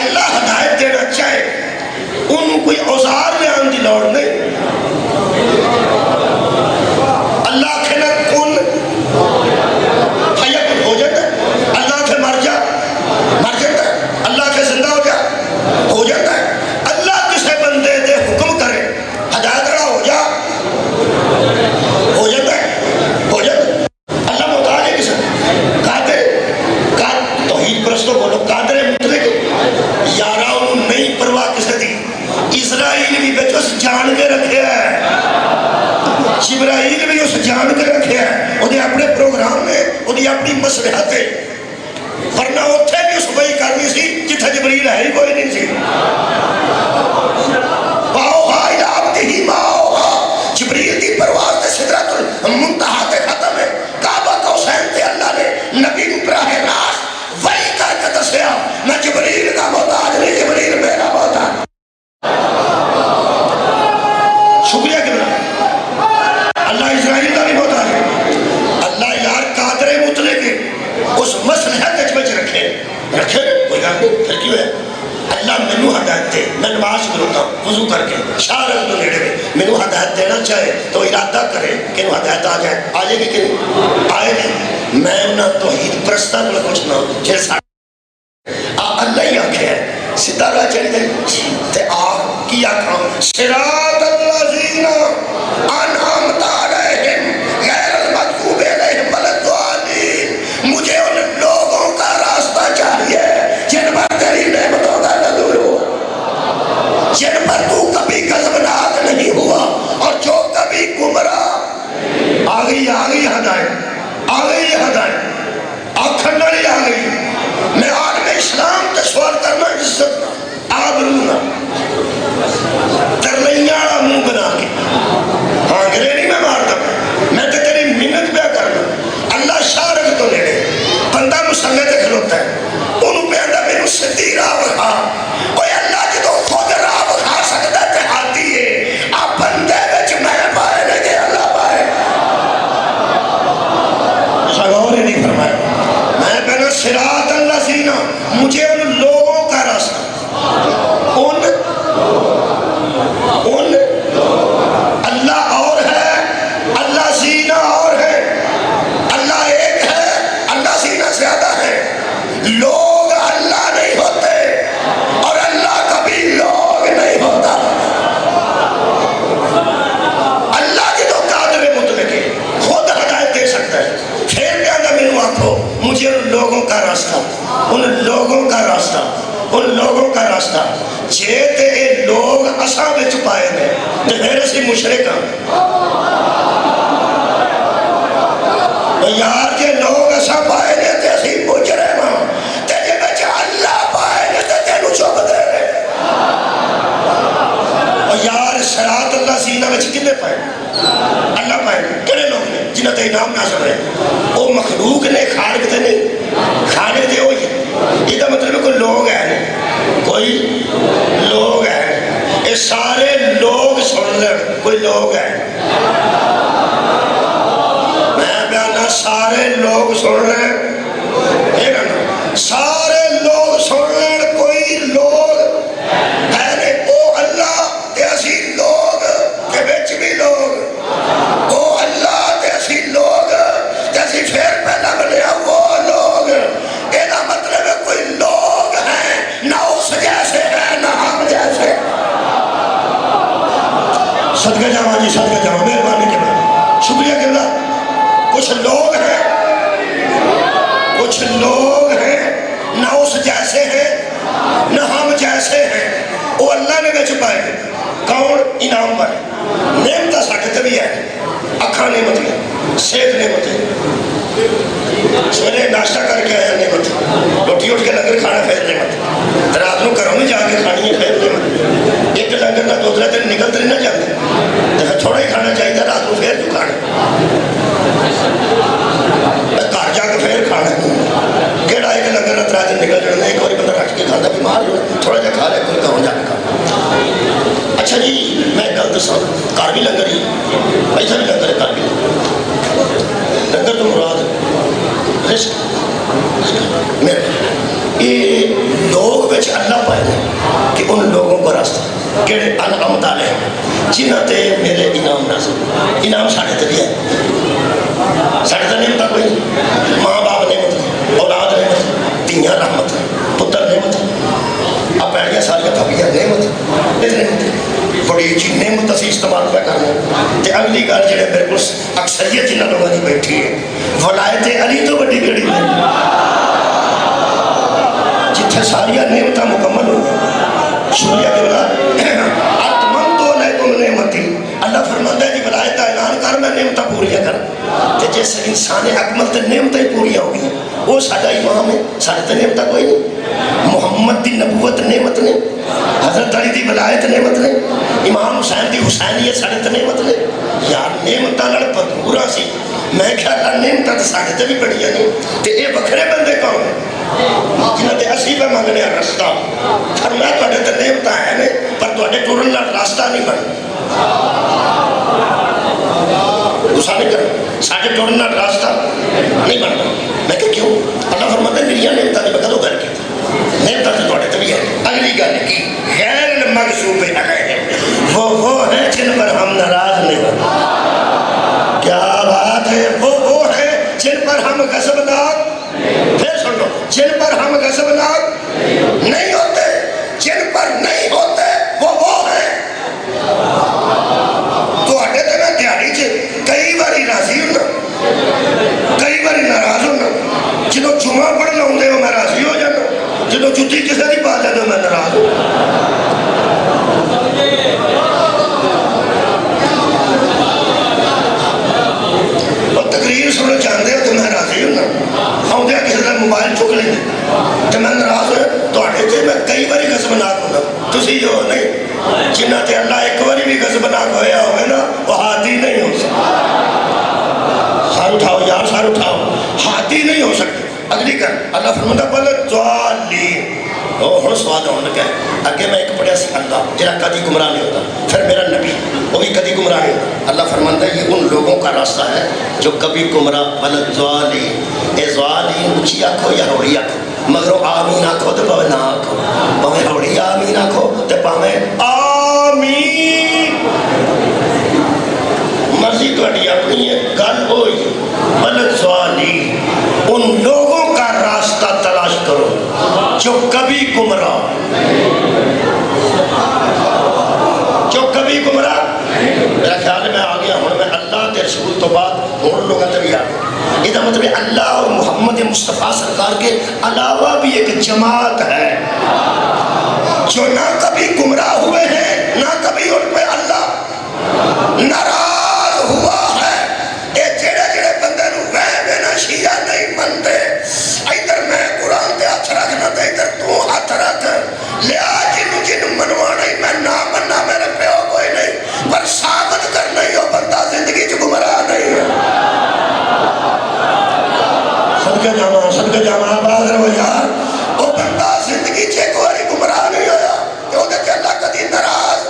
اللہ ہدایت دینا چاہے ان کوئی اوزار میں آن دی لوڑ نہیں، اللہ کھنا کن حیات ہو جاتا ہے، اللہ کے مر جاتا ہے، اللہ کے زندہ ہو جاتا ہے، اللہ کسے بندے دے حکم کرے ہدایت رہا ہو جاتا ہے، اللہ محتاج ہے کسے قادر توحید پرستوں بولو قادر مطلق یارا انہوں نہیں پرواہ کسے دی، اسرائیل بھی بچ اس جان کے رکھے ہے، جبرائیل بھی اس جان کے رکھے ہے، انہیں اپنے پروگرام میں انہیں اپنی مصلحت ہے، ورنہ اتھے بھی اس وہی کرنی سی جتھا جبریل ہے ہی کوئی نہیں سی، باؤہا الاب دی ماؤہا جبریل دی پرواز دے سدرت المنتہا تے ختم ہے، کعبہ قوسین تے اللہ نے نبی براہ راست وہی کر کے دسیا میں جبریل کا محتاج نہیں جبریل میرا محتاج، شکریہ کرنا اللہ اسرائیل کا بھی محتاج ہے، اللہ یار قادر مطلق اس مصلحت رکھے رکھے کوئی گل نہیں، پھر کیوں ہے؟ اللہ مینو ہدایت دے، میں نماز کروتا وضو کر کے شارت تو نیڑے میں مینو ہدایت دینا چاہے تو ارادہ کرے کہ ہدایت آ جائے، آ جائے گی کہ نہیں آئے گی۔ میں انہیں توحید پرستاں کو پوچھنا جیسا اللہ ہی آنکھے ہے ستارہ چڑھ گئی تے آپ کی آنکھاں صراط الذین انعمت علیہم غیر المغضوب علیہم ولا الضالین، مجھے ان لوگوں کا راستہ چاہیے جن پر تیری نعمتوں کا نزول ہوا، جن پر تو کبھی غضبناک نہیں ہوا اور جو کبھی گمراہ۔ آ گئی ہدایت، آ گئی ہدایت، آنکھن نہیں آ گئی۔ میں عالم اسلام تے سوال کرنا عزت آبرونا ترلیاں منہ بنا کے ہاں گرے نہیں میں مارتا، میں تے تیری منت پہ کرنا۔ اللہ شارک تو لیڑے بندہ مسلح تے کھلوتا ہے انہوں پہ اندہ میں صدی راہ بکھا، اوہ اللہ جدو خود راہ بکھا سکتا تے آتی ہے آپ بندے بچ میں پائے لگے اللہ پائے۔ ایسا غور ہی نہیں فرمایا، میں پہنا صراط اللہ سینہ، مجھے ان لوگوں کا راستہ، ان اللہ اور ہے، اللہ سینہ اور ہے، اللہ ایک ہے، اللہ سینہ زیادہ ہے۔ لوگ اللہ نہیں ہوتے اور اللہ کبھی لوگ نہیں ہوتا۔ اللہ جدو قادر مطلق ہے خود ہدایت دے سکتا ہے، پھر بھی اندر میں آنکھو مجھے ان لوگوں کا راستہ، ان لوگوں کا راستہ، ان لوگوں کا راستہ جے تے اے لوگ اساں وچ پائے نے تے پھر اسی مشرک ہاں۔ یار جے لوگ اساں پائے نے تے اسی مجرم ہاں، تے جے بچ اللہ پائے نے تے تینوں چوب دے رہے۔ اور یار صراط اللہ سینہ وچ کنے پائے؟ اللہ پائے نے، کنے لوگ نے جنہاں تے انعام نازل ہے؟ وہ مخلوق نے، خالق تے نہیں، خالق تے ہوئی ہے۔ یہ دا مطلب ہے کوئی لوگ ہے، کوئی لوگ ہے، یہ سارے لوگ سن لیں، کوئی لوگ ہے، میں بیانا سارے لوگ سن لیں، سارے لوگ سن لیں، کوئی لوگ ہے نہیں، او اللہ تے اسی لوگ کے بچ بھی لوگ، او اللہ تے اسی لوگ تے اسی پھر پہلا بنیا وہ لوگ۔ یہ دا مطلب ہے کوئی لوگ ہیں نہ اس جیسے ہیں نہ ہم جیسے۔ صدقہ جاواں جی، صدقہ جاواں، مہربانی کے بعد شکریہ کہ اللہ۔ کچھ لوگ ہیں، کچھ لوگ ہیں نہ اس جیسے ہیں نہ ہم جیسے ہیں، وہ اللہ نے بچ پائے۔ کون؟ انعام پر نعمتہ ساٹھے تبھی ہے، اکھاں نعمت ہے، صحت نعمت ہے، سویرے ناشتہ کر کے آیا نعمت، روٹی اٹھ کے لنگر کھانا پھر نعمت، رات نو گھروں میں جا کے کھانی ہے پھر نعمت، ایک لنگر نہ دوسرا دن نکلتے نہیں نہ جاتے، تو تھوڑا ہی کھانا چاہیے رات کو پھر تو کھانا، گھر جا کے پھر کھانا، کیڑا ایک لنگر نہ ترا دن نکل جانا، ایک باری بندہ رکھ کے کھانا بیمار ہو تھوڑا جا کھا لے کوئی گھروں جا کے کھانا۔ اچھا جی میں غلط سا گھر بھی لنگر ہی، ایسا بھی لنگر ہے گھر بھی لنگر تو مراد رزق میرے یہ لوگ بچ اللہ پائے کہ ان لوگوں کو راستہ کہڑے انعمت علیہم جنہ تے میرے انعام نازل۔ انعام ساڑھے تے دیا ساڑھے تے نعمت کوئی نہیں، ماں باپ نعمت، اولاد نعمت، تیاں رحمت، پتر نعمت، اب پیڑیاں ساریاں پھپیاں نعمت، بڑی اچھی نعمت اسی استعمال پہ کرنا۔ تے اگلی گل جڑے بالکل اکثریت جنہاں لوگوں کی بیٹھی ہے، ولایت علی تو بڑی کیڑی ہے جتھے ساریاں نعمتاں مکمل ہو گئی۔ شکریہ کہ اللہ اتمم تو علیکم نعمتی، اللہ فرماتا ہے جی ولایت کا اعلان کر میں نعمتاں پوریاں کر، تے جس انسان اکمل تے نعمتیں پوریاں ہو گئی وہ ساڈا امام ہے، ساڈے تے نعمتاں کوئی نہیں۔ محمد دی نبوت نعمت نے، حضرت علی دی ولایت نعمت نے، امام حسین دی حسینیت ساڈے تے نعمت نے۔ یار نعمتاں نال بھرپور سی، میں خیال نعمتاں تے ساڈے تے بھی بڑیاں نہیں، تے اے وکھرے بندے کون ہیں جنہاں تے اسی پہ منگنے راستہ؟ فرمایا تواڈے تے نعمتاں ہیں نے پر تواڈے ٹرن نال راستہ نہیں بن، غصہ نہیں کرنا، ساڈے ٹرن نال راستہ نہیں بنتا۔ میں کہ کیوں؟ اللہ فرماتا ہے میری نعمتاں نہیں بتا المغضوب علیہم، وہ ہیں جن پر ہم ناراض نہیں ہوتے. کیا بات ہے، وہ ہیں جن پر ہم غضبناک، پھر سن لو، جن پر ہم غضبناک نہیں ہوتے، جن پر نہیں ہوتے وہ ہیں. تو اڈے تے میں دیہڑی چ کئی باری راضی ہونا، کئی باری ناراض ہونا. جدو جمعہ پڑھنا ہوندے ہو میں راضی ہو جانا، جدو جتی کسے دی پا جاندے ہو میں ناراض ہوں. اور تقریر سننا چاہتے ہو تو میں راضی ہونا، آؤندے کسی کا موبائل چک لیں تو میں ناراض ہوں. تواڈے تے میں کئی باری غضبناک ہونا، تسی ہو نہیں. جنہ تے اللہ ایک باری بھی غضبناک ہویا ہوئے نا وہ ہادی نہیں ہو سکتا. سار اٹھاؤ یار، سار اٹھاؤ، ہادی نہیں ہو سکتے. اگلی کر اللہ فرماتا بل ضالین. ہوں سواد آن لگا ہے. اگے میں ایک پڑھیا سی اللہ جہاں کدی گمراہ نہیں ہوتا، پھر میرا نبی وہ بھی کدی گمراہ نہیں ہوتا. اللہ فرماتا ہے یہ ان لوگوں کا راستہ ہے جو کبھی گمراہ. بل ضالین، اے ضالین اچھی آنکھو یا روڑی آنکھو، مگر آمین آنکھو تو پاوے نہ آنکھو، پاوے روڑی آمین آنکھو تو پاوے آمین. مرضی تھوڑی اپنی ہے، گل ہوئی. بل ضالین، ان لوگوں کا راستہ تلاش کرو جو کبھی گمراہ، جو کبھی گمراہ. میرا خیال ہے میں آ گیا ہوں، میں اللہ کے رسول تو بعد اور لوگوں تک بھی آ گیا. یہ مطلب اللہ اور محمد مصطفیٰ سرکار کے علاوہ بھی ایک جماعت ہے جو نہ کبھی گمراہ ہوئے ہیں، نہ کبھی ان پہ اللہ ناراض ہوا ہے. یہ جڑے جڑے بندے نو وہم ہے نا شیعہ نہیں منتے، ادھر میں قرآن تے ہاتھ رکھنا تے ادھر تو ہاتھ رکھ لیا. جن منوانا ہی میں نہ مننا میرے پیو کوئی نہیں، پر ثابت کرنا ہی وہ بندہ زندگی چ گمراہ نہیں ہے. صدقہ جاواں آواز رہو یار، وہ بندہ زندگی چ ایک باری گمراہ نہیں ہویا کہ وہ دیکھ اللہ کدی ناراض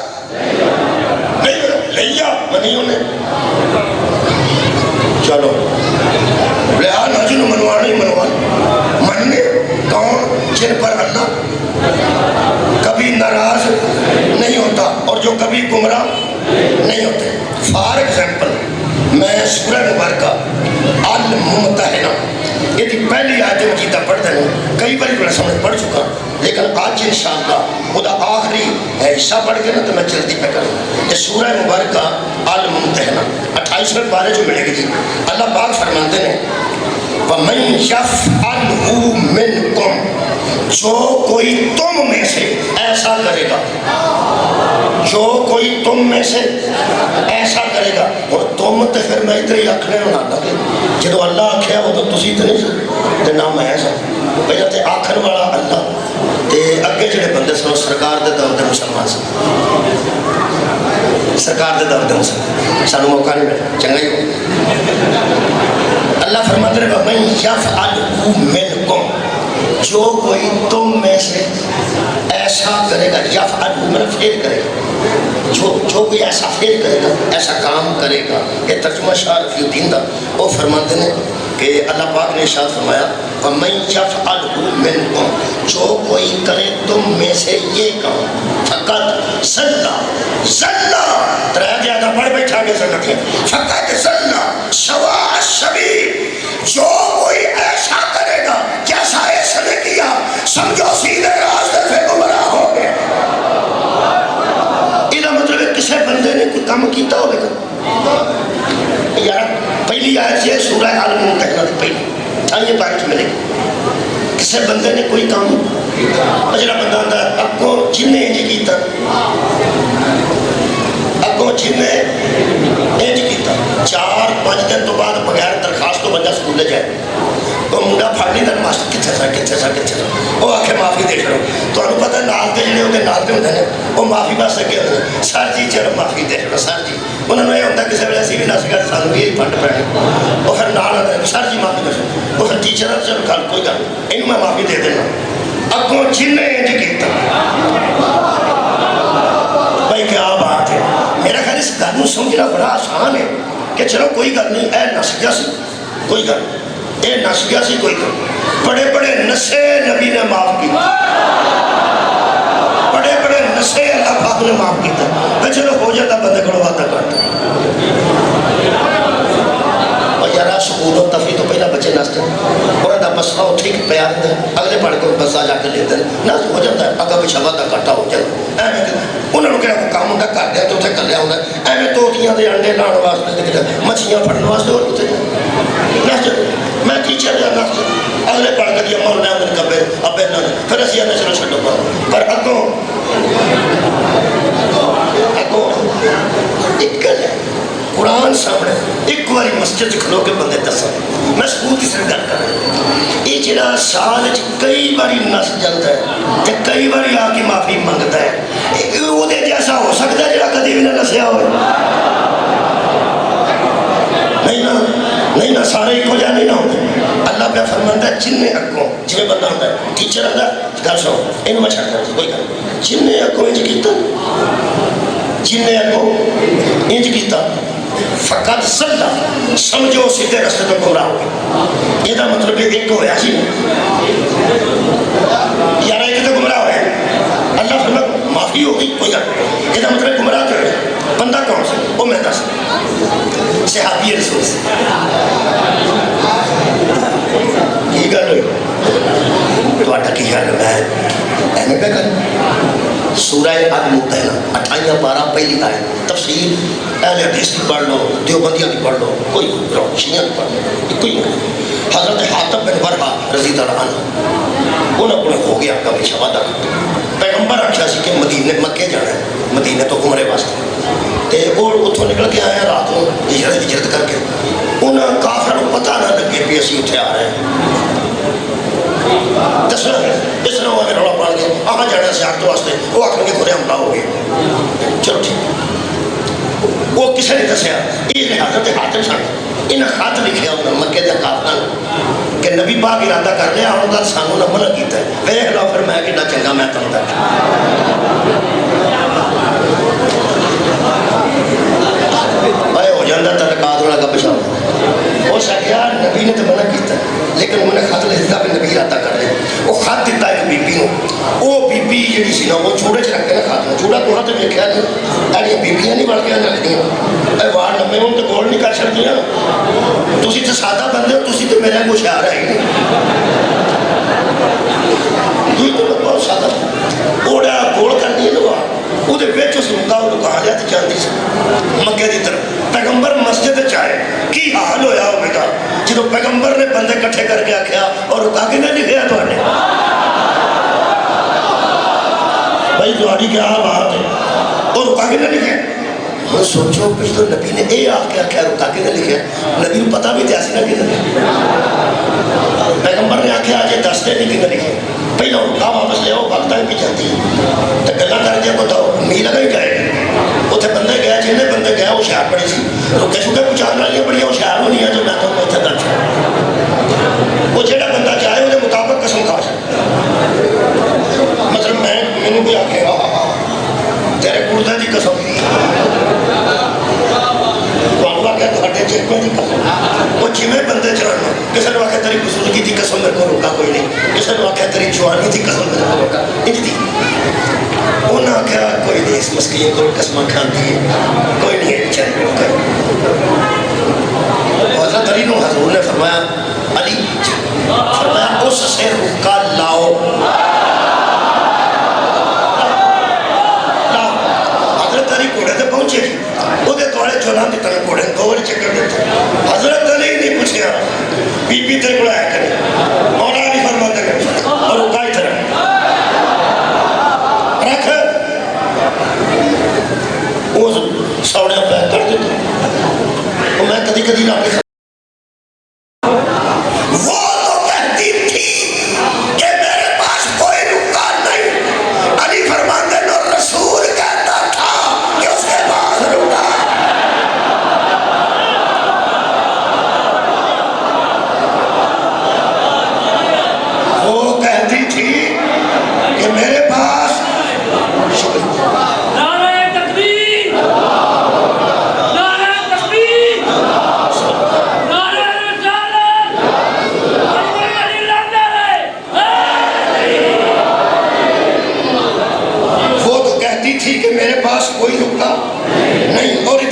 نہیں لیا منی انہیں. چلو لیا نہ جنہوں منوانا ہی منوا مننے کون؟ جن پر اللہ کبھی ناراض نہیں ہوتا اور جو کبھی گمراہ نہیں ہوتے. فار ایگزامپل میں سورہ مبارکہ الممتحنہ یہ پہلی آیت مجیدہ پڑھ دینا کئی باری بڑا سامنے پڑھ چکا، لیکن آج انشاءاللہ خدا آخری حصہ پڑھ کے نا تو میں جلدی پہ کروں. یہ سورہ مبارکہ الممتحنہ 28ویں پارے جو ملے گی جی. اللہ پاک فرماتے ہیں وَمَنْ يَفْعَلْهُ مِنْكُمْ، جو کوئی تم میں سے ایسا کرے گا، جو کوئی تم میں سے ایسا کرے گا. اور تم تو پھر میں ادھر ہی آخنے ہونا لگے جدو اللہ آخیا وہ تو تسی تو نہیں سن تے نہ میں سن. پہلے تو آخر والا اللہ تے اگے جڑے بندے سن سرکار دے دور دے مسلمان سن، سرکار دے دور دے مسلمان. سانو موقع نہیں ملا، چنگا ہی ہو. اللہ فرماتے ہیں وَمَنْ يَفْعَلْهُ مِنْكُمْ، جو کوئی تم میں سے ایسا کرے گا، یفعلہ میں فعل کرے گا، جو کوئی ایسا فعل کرے گا، ایسا کام کرے گا. یہ ترجمہ شاہ رفیع الدین دا وہ فرماتے ہیں کہ اللہ پاک نے ارشاد فرمایا وَمَنْ يَفْعَلْهُ مِنْكُمْ، جو کوئی کرے تم میں سے یہ کام، فقط ضل ترہ زیادہ پڑھ بیٹھا کے سن رکھیں، فقط ضل سواء السبیل، جو کوئی ایسا کرے گا جیسا اس نے کیا سمجھو سیدھے راستے سے گمراہ ہو گیا. یہ مطلب ہے کسی بندے نے کوئی کام کیتا ہوگا یار. پہلی آیت یہ سورہ الممتحنہ کی پہلی یہ پارٹ ملے گی. کسی بندے نے کوئی کام جڑا بندہ آتا ہے اگوں جن انج کیتا، اگوں جن انج کیتا، 4-5 دن تو بعد بغیر درخواست تو بندہ سکولے جائے وہ منڈا پھڑ نہیں در ماسٹر کتنے سا وہ آ کے معافی دے چھڑو. تمہیں پتہ نال کے جڑے ہوتے نال کے ہوتے ہیں وہ معافی بس اگے ہوتے ہیں سر جی چلو معافی دے چھڑو سر جی. انہوں نے یہ ہوتا کسی ویلے اسی بھی نس گئے سانو بھی یہی فنڈ پڑے وہ پھر نال آتے ہیں سر جی معافی دے چھڑو. وہ پھر ٹیچر چلو گل کوئی گل یہ میں معافی دے دینا. اگوں جن انج کیتا بھائی کیا بات ہے. میرا خیال اس گل کو سمجھنا بڑا آسان ہے کہ چلو کوئی گل نہیں اے نس گیا سی کوئی گل اے نس گیا سی کوئی گل. بڑے بڑے نسے نبی نے معاف کی، بڑے بڑے نسے اللہ بندے کو وادا کٹ یار سکول اور تفریح تو پہلے بچے نستے انہوں کا مسئلہ اتنے ہی پیا رہتا ہے اگلے پڑھ کے بسا جا کے لیتے ہیں نس ہو جاتا ہے اگا پچھا وادا کٹا ہو جاتا ہے انہوں نے کہا کام ہوتا کر دیا تو اتنے کلیا ہوتا ہے ایویں توتیاں دے انڈے لاؤ واسطے مچھلیاں پڑھنے واسطے اور کتنے نس میں ٹیچر یا نس اگلے پڑھ کے دیا مول لیا کبے ابے نہ پھر اسی آنے چلو چھڈو پا پر اگوں ایک گل ہے قرآن سامنے ایک باری مسجد کھلو کے بندے دسا میں سکول کی سر گل کر یہ جڑا سال کئی باری نس جاتا ہے کئی باری آ کے معافی منگتا ہے وہ جیسا ہو سکتا ہے جڑا کدی بھی نہ نسیا ہو نہیں نا سارے ایک ہو جا نہیں نہ ہوتے اللہ پہ فرماتا ہے جن نے اگوں جی بندہ ہوتا ہے ٹیچر آتا گل سو یہ میں چھڑ کر کوئی گل جن نے اگوں انج کیتا جن نے اگوں انج کیتا فقط سدا سمجھو سیدھے رستے تو گمراہ ہو گئے یہ مطلب ایک ہوا سی یار ایک تو گمراہ ہوا اللہ فرماتا معافی ہو گئی کوئی گل یہ مطلب گمراہ کر رہے بندہ کون سا وہ میں دس صحابی رسول سے کی گل ہوئی تھوڑا کی خیال میں ایویں پہ کر سورہ الممتحنہ 28 پارہ پہلی آیت تفسیر اہل حدیث کی پڑھ لو دیوبندیاں کی پڑھ لو کوئی شیعہ کی پڑھ لو کوئی حضرت حاتم بن ورقہ رضی اللہ عنہ انہوں نے ہو گیا کا پیچھے وعدہ پیغمبر آخیا سی کہ مدینے مکے جانا ہے مدینے تو عمرے واسطے تے وہ اتوں نکل کے آیا رات کو ہجرت کر کے انہوں کافروں کو پتہ نہ لگے بھی اسی اتنے آ رہے ہیں دسنا اس نے وہ رولا پڑ گیا آہاں جانا سیاحت واسطے وہ آخر کے کھلے حملہ ہو گئے چلو ٹھیک وہ کسی نے دسیا یہ حضرت حاتم سن انہیں خط لکھیا انہوں مکے دے کافروں کہ نبی پاک ارادہ کر لیا ہوں گا سانوں نہ منع کیتا ہے ویکھ لو پھر میں کتنا چنگا میں تم تک بھائی ہو جاندہ تلقات ہونا کا پچھاؤ وہ سکیا نبی نے تو منع کیتا لیکن انہوں نے خط لکھتا بھی نبی ارادہ کر لیا وہ خط دیتا ایک بی بی نو وہ بی بی جڑی سی نا وہ چوڑے چ رکھ کے نا خط میں چوڑا تو ہاں تو ویکھیا نہیں ایڈیاں بیبیاں نہیں بڑھ کے آنے لگدیاں اے وار لمے ہوں تو گول نہیں کر سکدیاں تسی تے سادہ بندے ہو تسی تے میرے کو ہوشیار ہے نہیں یہ تو بہت سادہ اوڑا گول کرنی ہے لوا وہ دے وچ اس لکا وہ لکا لیا تے جاندی سی مکے دی طرف پیغمبر مسجد چائے کی حال ہویا ہو بیٹا جدو پیغمبر نے بندے کٹھے کر کے آکھیا اور رکا کے نہ لکھیا تو آنے بھائی دواری کیا بات ہے اور رکا کے نہ لکھیا ہم سوچو پھر تو نبی نے اے آکھیا کیا رکا کے نہ لکھیا نبی نے پتا بھی تیاسی نہ کہ نہ لکھیا پیغمبر نے آکھیا آجے دستے نہیں کہ نہ لکھیا پہلے رکا واپس لے آؤ وقت بھی جاتی ہے تو گلا کر دیا بتاؤ میل لگا ہی گئے اتنے بندے گئے جنہیں بندے گئے ہوشیار بڑی سی رکے شکے پہنچان والی بڑی ہوشیار ہونی ہے جو میں تو اتنے درج وہ جہاں بندہ چاہے وہ مطابق قسم کھا سکتا مطلب میں بھی آ کے تیرے کردے کی قسم وہ جمیں بندے چاہنا کسی نے آخر تیری بزرگی کی قسم میرے کو روکا کوئی نہیں کسی نے آخر تیری جوانی کی قسم میرے کو روکا انج دی انہوں نے آخر کوئی نہیں اس مسکین کوئی قسمہ کھانتی ہے کوئی نہیں ہے چاہیے حضرت علی نو حضور نے فرمایا علی فرمایا اس سے روکا لاؤ حضرت علی گھوڑے تے پہنچے وہ تھوڑے چولہاں کی طرح گھوڑے دو بڑے چکر دیتے حضرت علی نہیں پوچھیا بی بی تیرے کو آیا کرے مولا علی فرماتے کرے اور وہ کائی طرح رکھ وہ سوڑے پہ کر دیتے وہ میں کدی کدی نہ وہ تو تحقیق تھی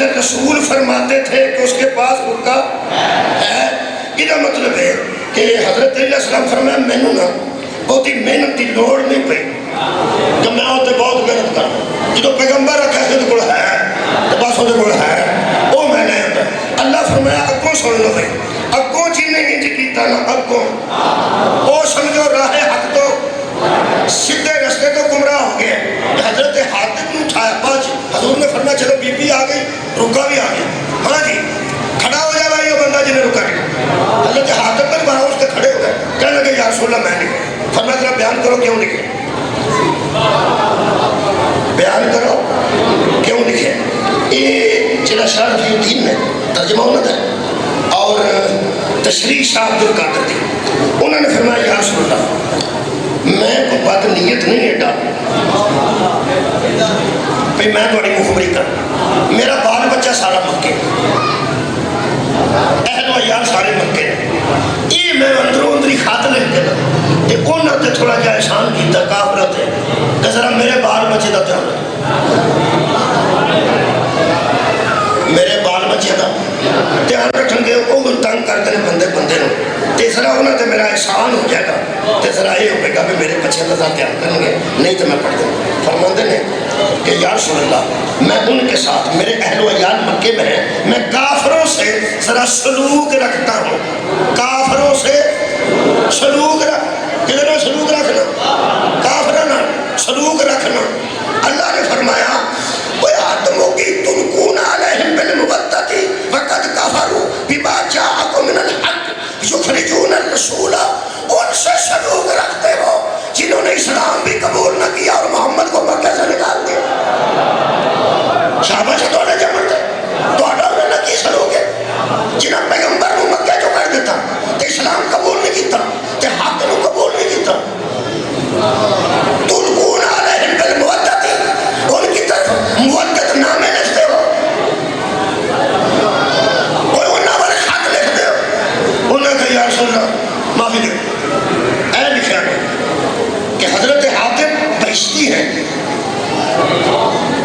ادھر رسول فرماتے تھے کہ اس کے پاس حکا ہے. یہ مطلب ہے کہ حضرت علیہ السلام فرمایا مینوں نا بہتی محنت کی لوڑ نہیں پئی کہ میں اتنے بہت محنت کروں. جدو پیغمبر رکھا ہے وہ ہے تو بس وہ ہے وہ میں نے اللہ فرمایا اگوں سن لو بھائی اگوں جن نے انج کیتا نا اگوں وہ سمجھو راہ حق تو سیدھے رستے تو گمراہ ہو گئے. حضرت حاتم نے اٹھایا پاس حضور نے فرمایا چلو بی بی آ گئی رکا بھی آ گیا. ہاں جی کھڑا ہو جائے بھائی وہ بندہ جنہیں رکا نہیں. حضرت حاتم پر بڑا اس کے کھڑے ہو گئے کہنے لگے یا رسول اللہ میں نہیں. فرمایا ذرا بیان کرو کیوں لکھے بیان کرو کیوں لکھے. یہ چلا شاہ فی الدین نے ترجمہ ہونا تھا اور تشریح شاہ عبد القادر تھی. انہوں نے فرمایا یا رسول اللہ میں کوئی بد نیت نہیں ہے ڈال بھئی میں تھوڑی مخبری کر میرا بال بچہ سارا مکے اہل و عیال سارے مکے یہ میں اندروں اندری خط لکھ دینا کہ انہوں نے تھوڑا جا احسان کیتا کافرت ہے کہ ذرا میرے بال بچے دا دھیان میرے بال بچے دا دھیان رکھن گے وہ تنگ کرتے ہیں بندے بندے نو تیسرا انہوں نے میرا احسان ہو جائے گا تیسرا یہ ہوگا کہ میرے بچے کا دھیان کریں گے نہیں تو میں پڑھ دوں. فرماتے ہیں کہ یا رسول اللہ میں ان کے ساتھ میرے اہل و عیال مکے میں ہیں میں کافروں سے ذرا سلوک رکھتا ہوں. کافروں سے سلوک کدھر سلوک رکھنا کافروں نہ سلوک رکھنا. اللہ نے فرمایا وَيَعْتَمُوا كِي تُلْقُونَ عَلَيْهِمْ بِالْمُوَدَّةِ فَقَدْ كَفَرُوا بِمَا جَاءَكُم مِّنَ الْحَقِّ يُخْرِجُونَ الرَّسُولَ. ان سے سلوک رکھتے ہو جنہوں نے اسلام بھی قبول نہ کیا اور محمد کو مکہ سے نکال دیا. شاباش توڑے جمعتے توڑا انہیں نہ کی سلوک ہے جنہاں پیغمبر کو مکہ جو کر دیتا تے اسلام قبول نہیں کیتا تے حق کو قبول نہیں کیتا. تلقون علیہم بالمودۃ ان کی طرف مودت نامے لکھتے ہو اور انہاں پر حق لکھتے ہو. انہاں کہ یا رسول اللہ معافی دے اے لکھا ہے کہ حضرت حاتم بہشتی ہیں.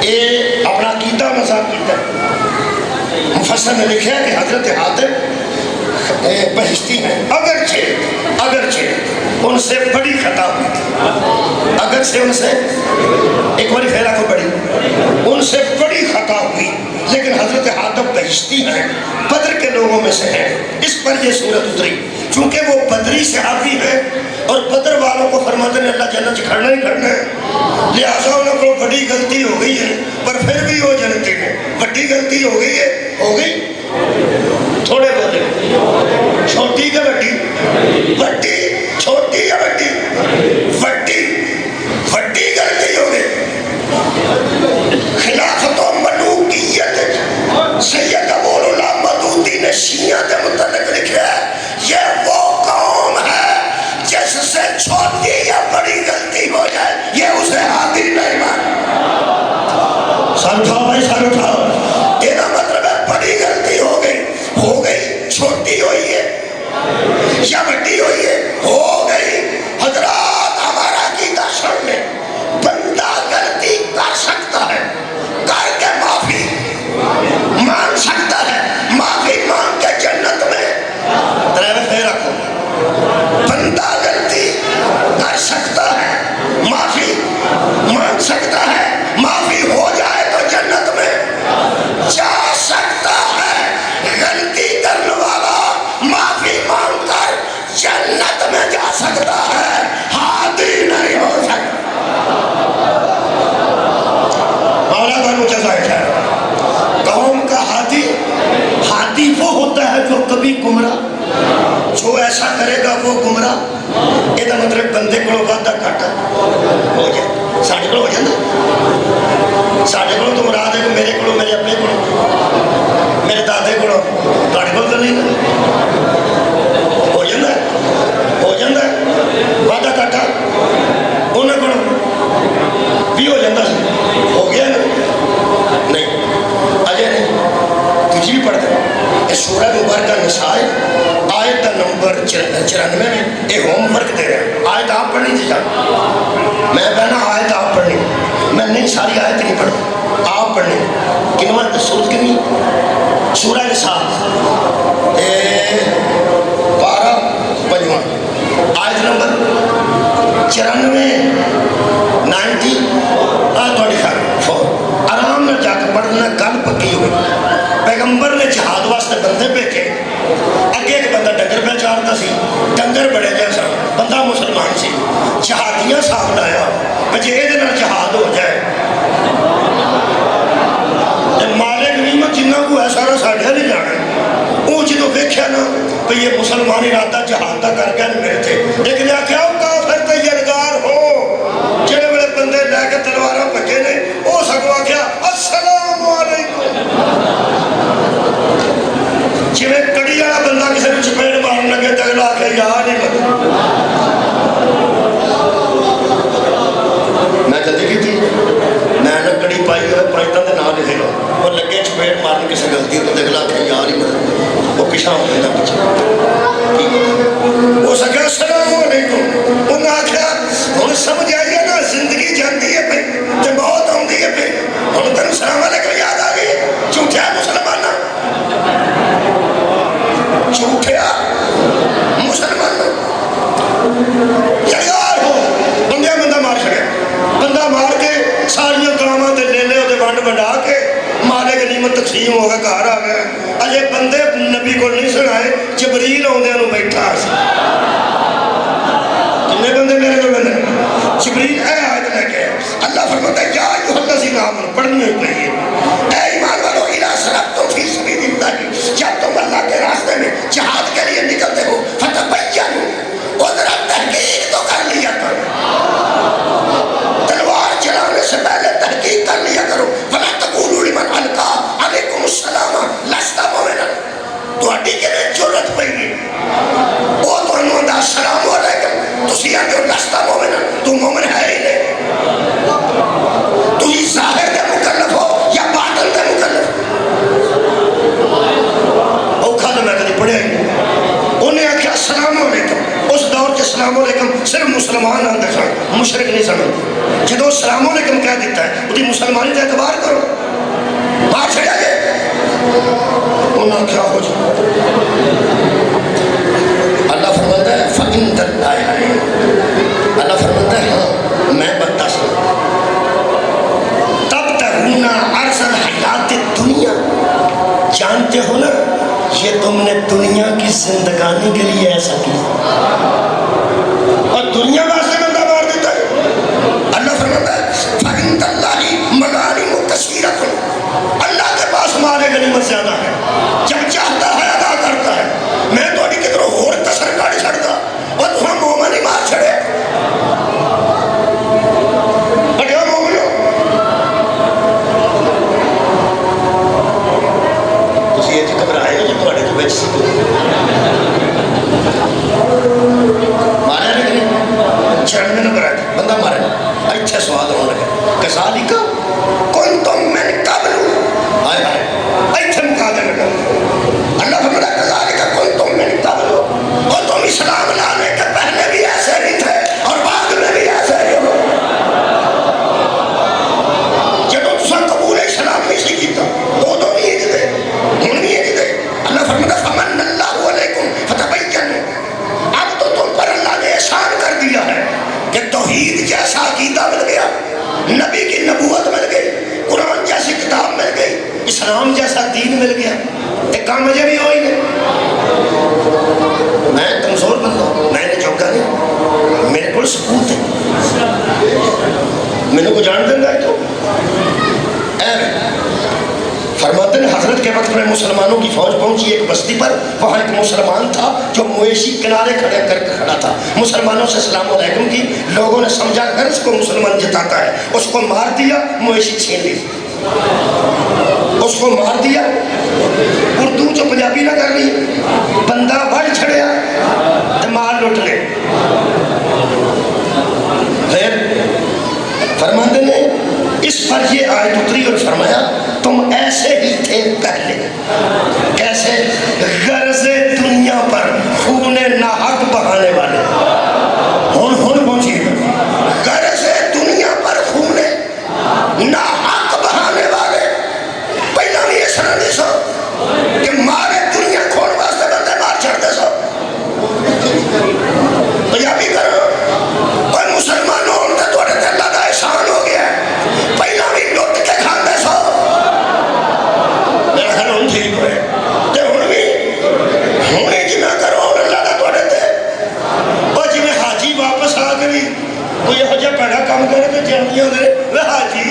یہ اپنا عقیدہ مذہب کیتا ہے. مفسر نے لکھا ہے کہ حضرت حاتم بہشتی ہیں اگرچہ ان سے بڑی خطا ہوئی اگرچہ ان سے ایک بڑی پھیلا کو بڑی ان سے بڑی خطا ہوئی لیکن حضرت حاتم بہشتی ہیں بدر کے لوگوں میں سے ہیں. اس پر یہ صورت اتری چونکہ وہ بدری صحابی ہے اور بدر والوں کو فرماتے ہیں اللہ جنت کھڑنا ہی کھڑنا ہے لہٰذا انہوں کو بڑی غلطی ہو گئی ہے پر پھر بھی وہ جنتی ہیں. بڑی غلطی ہو گئی ہے ہو گئی تھوڑے بہت چھوٹی کا بڑی بڑی چھوٹی یا بڑی بڑی بڑی غلطی ہو گئی. خلافت و ملوکیت سید ابو اللہ مودودی نے شیعہ کے متعلق لکھا ہے یہ وہ قوم ہے جس سے چھوٹی یا بڑی غلطی ہو جائے یہ اسے عادی نہیں مان. سر اٹھاؤ بھائی سر اٹھاؤ. یہ مطلب ہے بڑی غلطی ہو گئی چھوٹی ہوئی ہے یا بڑی ہوئی ہے ہو گئی. حضرات ہمارا عقیدہ سن لیں بندہ غلطی کر سکتا ہے کر کے معافی مان سکتا ہے معافی مان کے جنت میں ڈرائیور پہ رکھو. بندہ غلطی کر سکتا ہے معافی مان سکتا ہے معافی ہو جائے تو جنت میں جا سکتا ہے. غلطی کرنے والا معافی مانگ کر جنت میں جا سکتا ہے ہادی نہیں ہو سکتا. مولا کا مجھے ظاہر ہے قوم کا ہادی وہ ہوتا ہے جو کبھی گمراہ جو ایسا کرے گا وہ گمراہ. یہ مطلب بندے کو وعدہ گھاٹا ہو جائے ساڑھے کو ہو جاتا ساڑھے کو تو مراد ہے کہ میرے کو میرے اپنے کو میرے دادے کو تھوڑے کو تو نہیں ہو جاتا ہے وعدہ گھاٹا انہیں کو بھی ہو جاتا ہو گیا نا نہیں اجے نہیں تجھے بھی پڑھتے یہ سورہ مبارکہ نساء آیت نمبر 94 میں یہ ہوم ورک دے رہے ہیں. آیت آپ پڑھنی تھی میں کہنا آیت آپ پڑھنی میں نہیں ساری آیت نہیں پڑھوں آپ پڑھنی کنواں سورت کنی سورہ نساء پارہ پنجواں آیت نمبر 94 تھوڑی خیر آرام نہ جا کے پڑھنا گل پکی ہوئی پیغمبر نے جہاد واسطے بندے بھیجے اگے ایک بندہ ڈنگر پہ چارتا سی ڈنگر بڑے جیسا بندہ مسلمان سی جہادیاں صاحب لایا جی یہ جہاد ہو جائے مالے غنیمت جنہ کو ہے سارا ساڈیا نہیں جانا وہ جدو ویکھیا نا بھئی یہ مسلمان ارادہ جہاد کا کر گئے میرے تھے لیکن آخیا وہ کافر تیارگار ہو جڑے بڑے بندے لے کے تلواراں بھجے نے وہ سگوں آخیا السلام علیکم جی کڑی والا بندہ کسی نے چپیڑ مارن لگے تو اگلا آخیا یار نہیں لگا میں جلدی کی تھی میں نے کڑی پائی ہوئے پائٹاں دے نام لکھے گا وہ لگے چپیڑ مارن کسی غلطی تو اگلا آخیا یار نہیں لگا وہ پیچھا ہو گیا پیچھے وہ سکیا السلام علیکم انہوں نے آخیا ہوں سمجھ آئیے نا زندگی جانتی ہے پہ تو موت آتی ہے پہ ہوں تین السلام علیکم یاد آ گئی جھوٹیا مسلمان جھوٹیا مسلمان یار ہو بندے بندہ مار چڑیا بندہ مار کے ساریاں گاواں تے لے لے ونڈ ونڈا کے مالے غنیمت تقسیم ہو گیا گھر آ گیا اجے بندے نبی کو نہیں سنائے جبریل آدھے بیٹھا سی کنے بندے میرے کو بندے جبریل اے آیت لے کے اللہ فرماتا ہے یا ایھا الذین آمنوا پڑھنی ہوئی پڑھی ہے اے ایمان والو اذا ضربتم فی سبیل اللہ جب تم اللہ کے راستے میں جہاد کے لیے نکلتے ہو فتبینوا اور ذرا تحقیق تو کر لیا کرو تلوار چلانے سے پہلے تحقیق کر لیا کرو فلا تقولوا لمن القى علیکم السلام لست مؤمنا تہاڈی کنے ضرورت پئی ہے او تانوں دا السلام علیکم تسی آندے ہو لست مؤمنا تو مومن ہے ہی نہیں تسی ظاہر دے مکلف ہو یا باطن دے مکلف اوکھا تو میں کدی پڑھیا ہی انہیں آخیا السلام علیکم اس دور کے السلام علیکم صرف مسلمان آتے سن مشرک نہیں سن جدو السلام علیکم کہہ دیتا ہے وہ مسلمانی کا اعتبار کرو بات چھڑیا جائے انہوں نے کیا ہو جائے اللہ فرماتا ہے فَإِن تَتَّائِ اللہ فرماتا ہے ہاں میں بتا سکتا تب تَرُونَ عَرْضَ الْحَيَاتِ الدُّنْيَا جانتے ہو نا یہ تم نے دنیا کی زندگانی کے لیے ایسا کیا اور دنیا واسطے بندہ مار دیتا ہے اللہ فرماتا ہے فَإِنَّ اللَّهِ مَغَانِمُ كَثِيرَةٌ اللہ کے پاس مالے غنیمت زیادہ ہے جب چاہتا ہے ادا کرتا ہے میں تو اڈی کدھروں ہور کسر کاڑی چھڑتا اور تمہاں مومن ہی مار چھڑے اڈیا مومنو تسی یہ گھبرائے ہو جو تھوڑے تو بیچ سکو مارے نہیں چڑھنے نہ برائے بندہ مارے اچھا سوال ہونے لگے کذالک کنتم من قبل آئے آئے ایتھے مکا دے لگا اللہ فرماتا ہے کذالک کنتم من قبل اور تم اسلام لانے کے پہلے بھی ایسے ہی تھے اور بعد میں بھی ایسے ہی ہو جب تسا قبول اسلام نہیں سی کیتا وہ تو نہیں ہے جدے ہن نہیں ہے جدے اللہ فرماتا ہے فمن اللہ علیکم فتبینوا اب تو تم پر اللہ نے احسان کر دیا ہے کہ توحید جیسا عقیدہ مل گیا نبی کی نبوت مل گئی قرآن جیسی کتاب مل گئی اسلام جیسا دین مل گیا ایک کام مجھے بھی ہوئی نہیں میں کمزور بندہ میں نے چوکا نہیں میرے کو سکوت ہے میں نے کو جان دیں گا تو فرماتے ہیں حضرت کے وقت میں مسلمانوں کی فوج پہنچی ایک بستی پر وہاں ایک مسلمان تھا جو مویشی کنارے کھڑے کر کے کھڑا تھا مسلمانوں سے السلام علیکم کی لوگوں نے سمجھا کر اس کو مسلمان جتاتا ہے اس کو مار دیا مویشی چھین لی اس کو مار دیا اردو جو پنجابی نہ کر رہی بندہ بڑھ چھڑیا تو مار لٹ لے پھر فرماتے نے اس پر یہ آیت اتری اور فرمایا تم ایسے ہی تھے پہلے کیسے غرض دنیا پر خون ناحق بہانے والے ہون پہنچیے غرض دنیا پر خون ناحق بہانے والے میرے تو جانیاں نے حاجی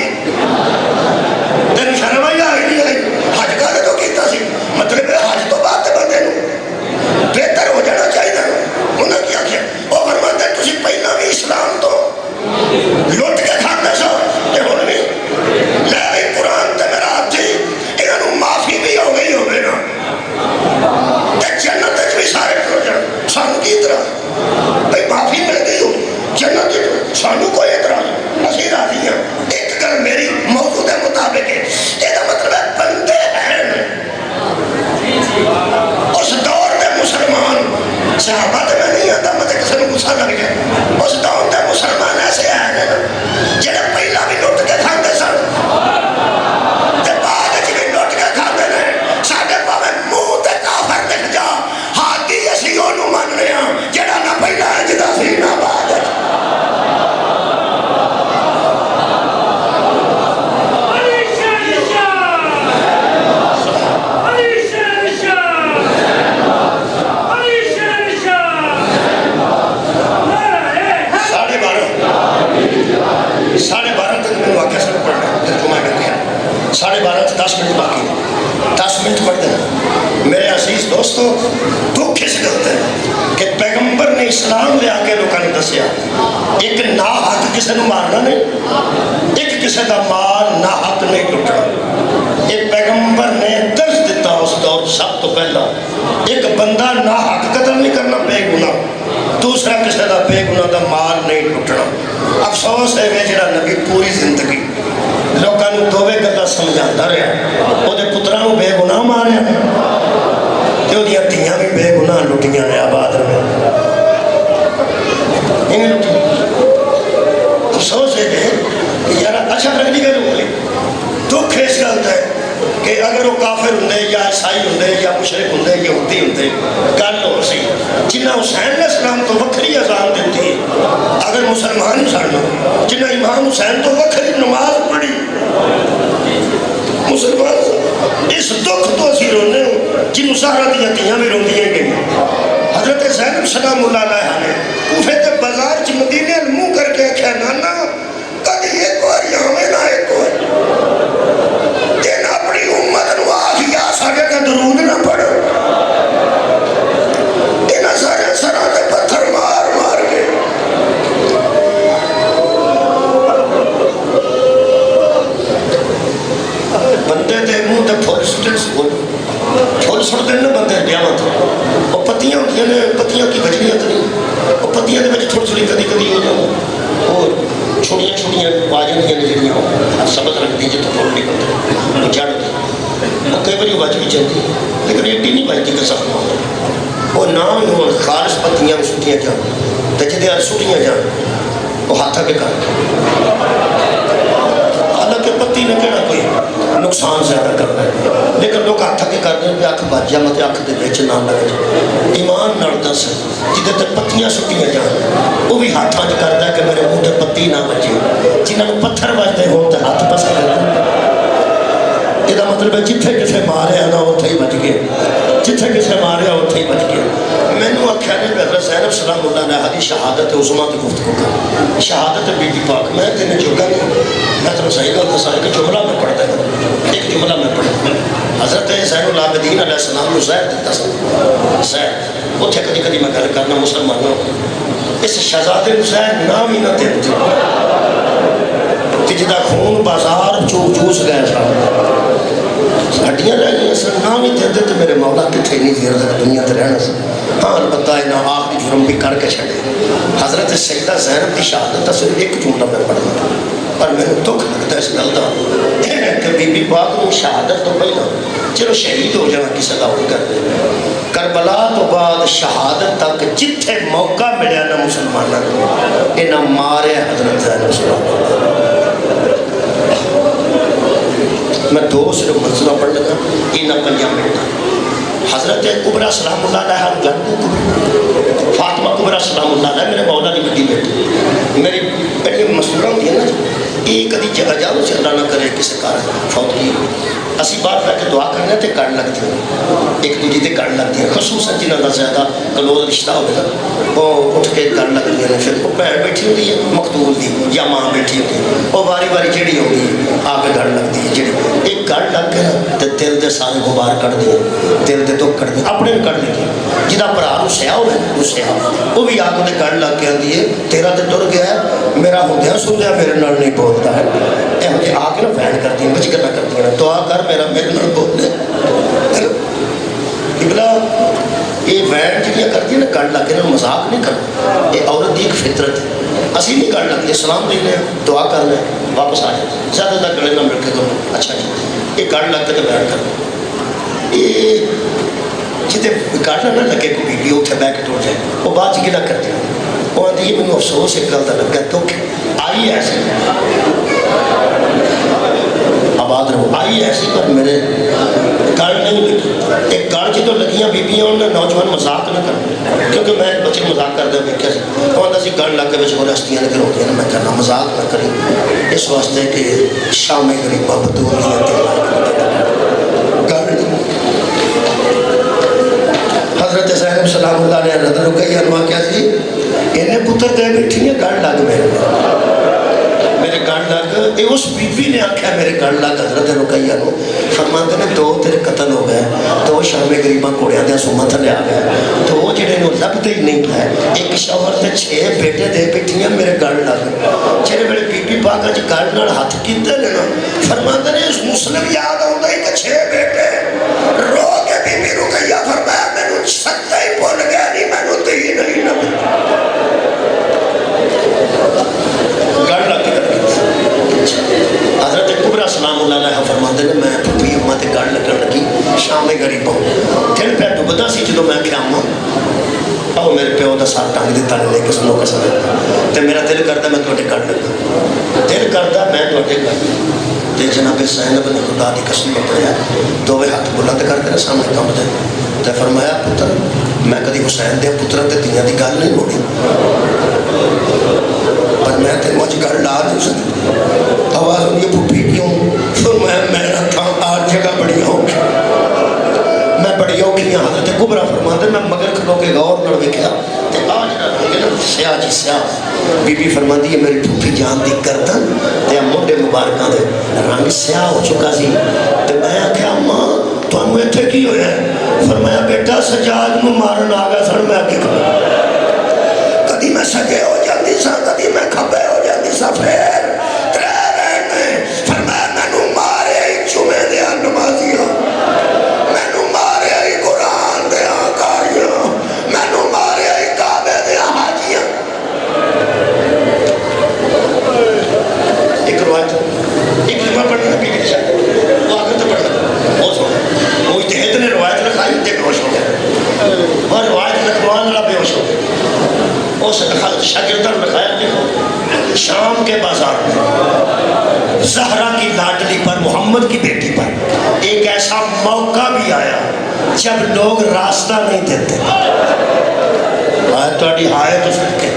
تین شرم آئی نہیں آئی حج کا تو کیتا سی مطلب حج تو بعد بندے بہتر ہو جانا چاہیے انہیں کیا کیا وہ فرماتے تسی پہلا بھی اسلام تو لٹ کے کھاتے سو کہ ہن بھی لے بھی قرآن تے میرا ہاتھ جی انہوں معافی بھی ہو گئی ہوگی نا تے جنت بھی سارے ہو جان سانو کی طرح بھئی معافی مل گئی ہو جنت سانو کوئی اعتراض اسی راضی ہیں ایک گل میری موضوع کے مطابق ہے یہ مطلب ہے بندے ہیں اس دور کے مسلمان صحابہ تے میں نہیں آتا مجھے کسی نے غصہ لگ جائے اس دور کے مسلمان ایسے ہیں جنہیں پہلا بھی لٹ کے کھاتے سن تے بعد بھی لٹ کے کھاتے ہیں ساڈے پاوے منہ تے کافر دکھ جا ہاتھی اسی انہوں من رہے ہیں جڑا نہ پہلا ہے جدا سی نہ بعد ساڑھے 12 10 منٹ باقی 10 منٹ پڑھ دینا میرے عزیز دوستو دکھ اس گلتے ہیں کہ پیغمبر نے اسلام لے آکے لوگوں نے دسیا ایک نا حق کسے نو مارنا نہیں ایک کسے دا مال نا حق نہیں ٹوٹنا ایک پیغمبر نے درس دیتا اس دور سب تو پہلا ایک بندہ نا حق قتل نہیں کرنا بے گناہ دوسرا کسے دا بے گناہ دا مال نہیں ٹوٹنا افسوس ہے وہ جڑا نبی پوری زندگی لوگوں نے دووے گلا سمجھاتا رہا وہ پتروں بے گناہ ماریا تے وہ دھیاں بھی بے گناہ لٹیاں نے آباد میں افسوس ہے کہ یار اچھا لگنی گل ہو گئی دکھ اس گل ہے کہ اگر وہ کافر ہوں یا عیسائی ہوں یا مشرک ہوں یہودی ہوں گل ہو سی جنہ حسین علیہ السلام تو وکری اذان دیتی اگر مسلمان ہی سن جنہ امام حسین تو وکری نماز پڑھی مسلمان اس دکھ تو اسی رونے ہوں جن سارا دیا تیاں بھی روندیاں گئی حضرت زینب سلام اللہ علیہ نے کوفے تے بازار چ مدینے منہ کر کے آخیا نانا کدی ایک بار ہمیں نہ ایک بار تین اپنی امت نو آخ یا ساڈے تے درود نہ پڑھ تین سارے سراں تے پتھر مار مار کے بندے دے منہ تے پھول سٹ دین بندے بیاواں تے وہ پتیاں ہوندیاں نے پتیاں کی بجلیاں تے نہیں وہ پتیاں دے وچ تھوڑی تھوڑی کدی کدی ہو جاندی اور چھوٹیاں چھوٹیاں آ جاندیاں نے جڑیاں سبز رنگ دی جتوں پھول نکلدے وہ جڑ وہ کئی باری بج بھی جاندی لیکن ایڈی نہیں بجتی کہ سخت وہ نام ہی ہون خالص پتیاں سٹیاں جان تے جدے سٹیاں جان وہ ہاتھ کے کر حالانکہ پتی نے کہنا کوئی نقصان زیادہ کرنا ہے لیکن لوگ ہاتھ کے کر دیں کہ اکھ بج جا مت اکھ دے وچ نہ لگ جائے ایمان نال دس جدے تے پتیاں سٹیاں جان وہ بھی ہاتھ وچ کردا ہے کہ میرے منہ تے پتی نہ بجے جنہاں نوں پتھر بجدے ہون تے ہاتھ پس کر یہ مطلب ہے جتھے کسے ماریا نا اتھے ہی بچ گئے جتھے کسے ماریا اتھے ہی بچ گئے میں نے آخیا نے حضرت زینب سلام اللہ علیہ دی شہادت عظمیٰ کی گفتگو کر شہادت بی بی پاک میں تینے جھگا نہیں میں تمہیں صحیح گل دسا ایک جملہ میں پڑھتا ہوں ایک جملہ میں پڑھتا ہوں حضرت زین العابدین علیہ السلام نے زید دیتا سا زید اتھے کدی کدی میں گل کرنا مسلمانوں اس شہزادے زید نام ہی نہ دیتے جدا خون بازار چوس گئے سا ہڈیاں رہ گئی سر نام ہی دے تو میرے مولا کتنے نہیں دیر تک دنیا تے رہنا سا ہاں البتہ انہیں آپ کی جرم بھی کر کے چھڑے حضرت سیدہ زینب کی شہادت صرف ایک جملہ میں پڑھنا پر میں نے دکھ لگتا اس گل دا کہ بی بی پاک نے شہادت تو پہلا چلو شہید ہو جانا کسی کا ہو کر دے کربلا تو بعد شہادت تک جتھے موقع ملیا نا مسلمانوں کو انہیں مارے حضرت زینب سلام میں دو صرف مرزلہ پڑھ لگا یہ نہ پنجا منٹ حضرت کبرا سلام اللہ علیہ ہم جانتے فاطمہ کبرا سلام اللہ علیہ میرے مولا کی بڑی بیٹی میری پہلے مسئولہ ہوتی ہے نا ایک ادھی جگہ جاؤ سے اللہ نہ کرے کسی کار فوت کی اسی بات رہ کے دعا کرنے تے کڑ لگتی ہیں ایک دوجی تے کڑ لگتی ہیں خصوصاً جنہوں کا زیادہ کلوز رشتہ ہوگا وہ اٹھ کے کڑ لگتی ہیں پھر وہ بہن بیٹھی ہوتی ہے مقتول دی یا ماں بیٹھی سارے غبار کٹ دیے, دل دے دکھ کٹ دیے, اپنے بھی کٹ دیے. جہاں بھرا نو سیا ہوئے وہ سیا وہ بھی آ کے گڑ لگ کے آتی ہے تیرا تو تر گیا ہے, میرا ہوندیا سوندیا میرے نال نہیں بولتا ہے. یہ آ کے نا وین کرتی ہیں, بچ گلا کرتی ہیں, دعا کر میرا میرے نال بول دے. ابلا یہ وین جہاں کرتی ہیں نا گڑ لگ کے نا مذاق نہیں کرنا, یہ عورت کی ایک فطرت ہے. اسی نہیں گڑ لگتی, سلام دے لیں, دعا کر لیں, واپس آ جائیں, زیادہ تر گلے نہ مل کے دو. اچھا جی یہ گڑ لگ کے تو وین کرنا, یہ جتنے گڑ نہ لگے کو بیبی اتنے بہ کے ٹوٹ جائے, وہ بعد چ گلا کرتی ہیں. وہ آتی ہے مجھے افسوس ایک گل کا لگا, دکھ آئی ایسی آباد رہو, آئی ایسی پر میرے گل نہیں لگی. ایک گل جدو لگیاں بیبیاں انہیں نوجوان مذاق نہ کرنا, کیونکہ میں بچے مذاق کرتا دیکھا سی, وہ آتا سی گل لگ کے بچ وہ ہستیاں نے کروڑیاں میں کرنا مذاق نہ کری, اس واسطے کہ شام غریباں بدولیاں گل نہیں. حضرت زینب سلام اللہ علیہ رضا رکیہ انواع کیا سی, انہیں پتر دے بیٹھی ہیں گل لگ میرے گڑ لگ. یہ اس بی بی نے آخیا میرے گڑ لگ حضرت رکیہ نو, فرماتے نے دو تیرے قتل ہو گئے, دو شام غریباں کوڑیاں دیا سوما تھلے آ گئے, دو جڑے نو لبتے ہی نہیں ہے, ایک شوہر تے 6 بیٹے دے بیٹھی ہیں میرے گڑ لگ. جڑے میرے بی بی پاک اج گڑ نال ہاتھ کیتے نے نا, فرماتے نے اس مسلم یاد آਉਂدا ہے کہ 6 بیٹے رو کے بی بی رکیہ فرمایا مینوں سکتا ہی بھول گیا نہیں, مینوں تے ہی نہیں لبا. گڑ لگ کے حضرت کبرا سلام اللہ علیہ فرماتے ہیں میں پھوپھی اماں تے گڑ لگن لگی شام غریباں دل پہ ڈبدا سی جدوں میں کیا اماں آؤ میرے پیو دا ساتھ ٹنگ دیتا نے لے کے سنو قسم تے میرا دل کردا میں تواڈے گڑ لگا, دل کردا میں تواڈے گڑ. تے جناب زینب نے خدا دی قسم پکڑیا, دوویں ہاتھ بلند کر کے سامنے کھڑ دے تے فرمایا پتر میں کدی حسین دے پتر تے دھیاں دی گل نہیں موڑی, پر میں تے مجھ گڑ لا نہیں سکتی. آواز ہوئی پھوپھی کیوں, فرمایا میرا تھا آج جگہ بڑی اوکھی, میں بڑی اوکھی ہاں. حضرت کبرا فرماتے میں مگر کھلو کے غور نہ ویکھیا تے آج نہ سیاہ جی سیاہ بی بی فرماندی ہے میری پھوپھی جان دی گردن تے منڈے مبارکاں دے رنگ سیاہ ہو چکا سی. تے میں آکھیا اماں تانوں ایتھے کی ہویا ہے, فرمایا بیٹا سجاد نو مارن آ گیا سن, میں اگے کدی میں سجے ہو جاندی سا کدی میں کھبے ہو جاندی سا, پھر فرمایا مینوں مارے ہی جمعے دیا نمازیاں, مینوں مارے ہی قرآن دیا قاریاں, مینوں مارے ہی کعبے دیا حاجیاں. ایک روایت ایک لمحہ پڑھنا بی بی شاہ وہ آگے تو پڑھنا وہ سو وہ اجتہاد نے روایت لکھائی تے بے ہوش ہو گیا, اور روایت لکھوان والا بے ہوش ہو گیا. اس شاگردان لکھایا لکھو شام کے بازار میں زہرا کی لاڈلی پر محمد کی بیٹی پر ایک ایسا موقع بھی آیا جب لوگ راستہ نہیں دیتے. تھوڑی آئے تو سن کے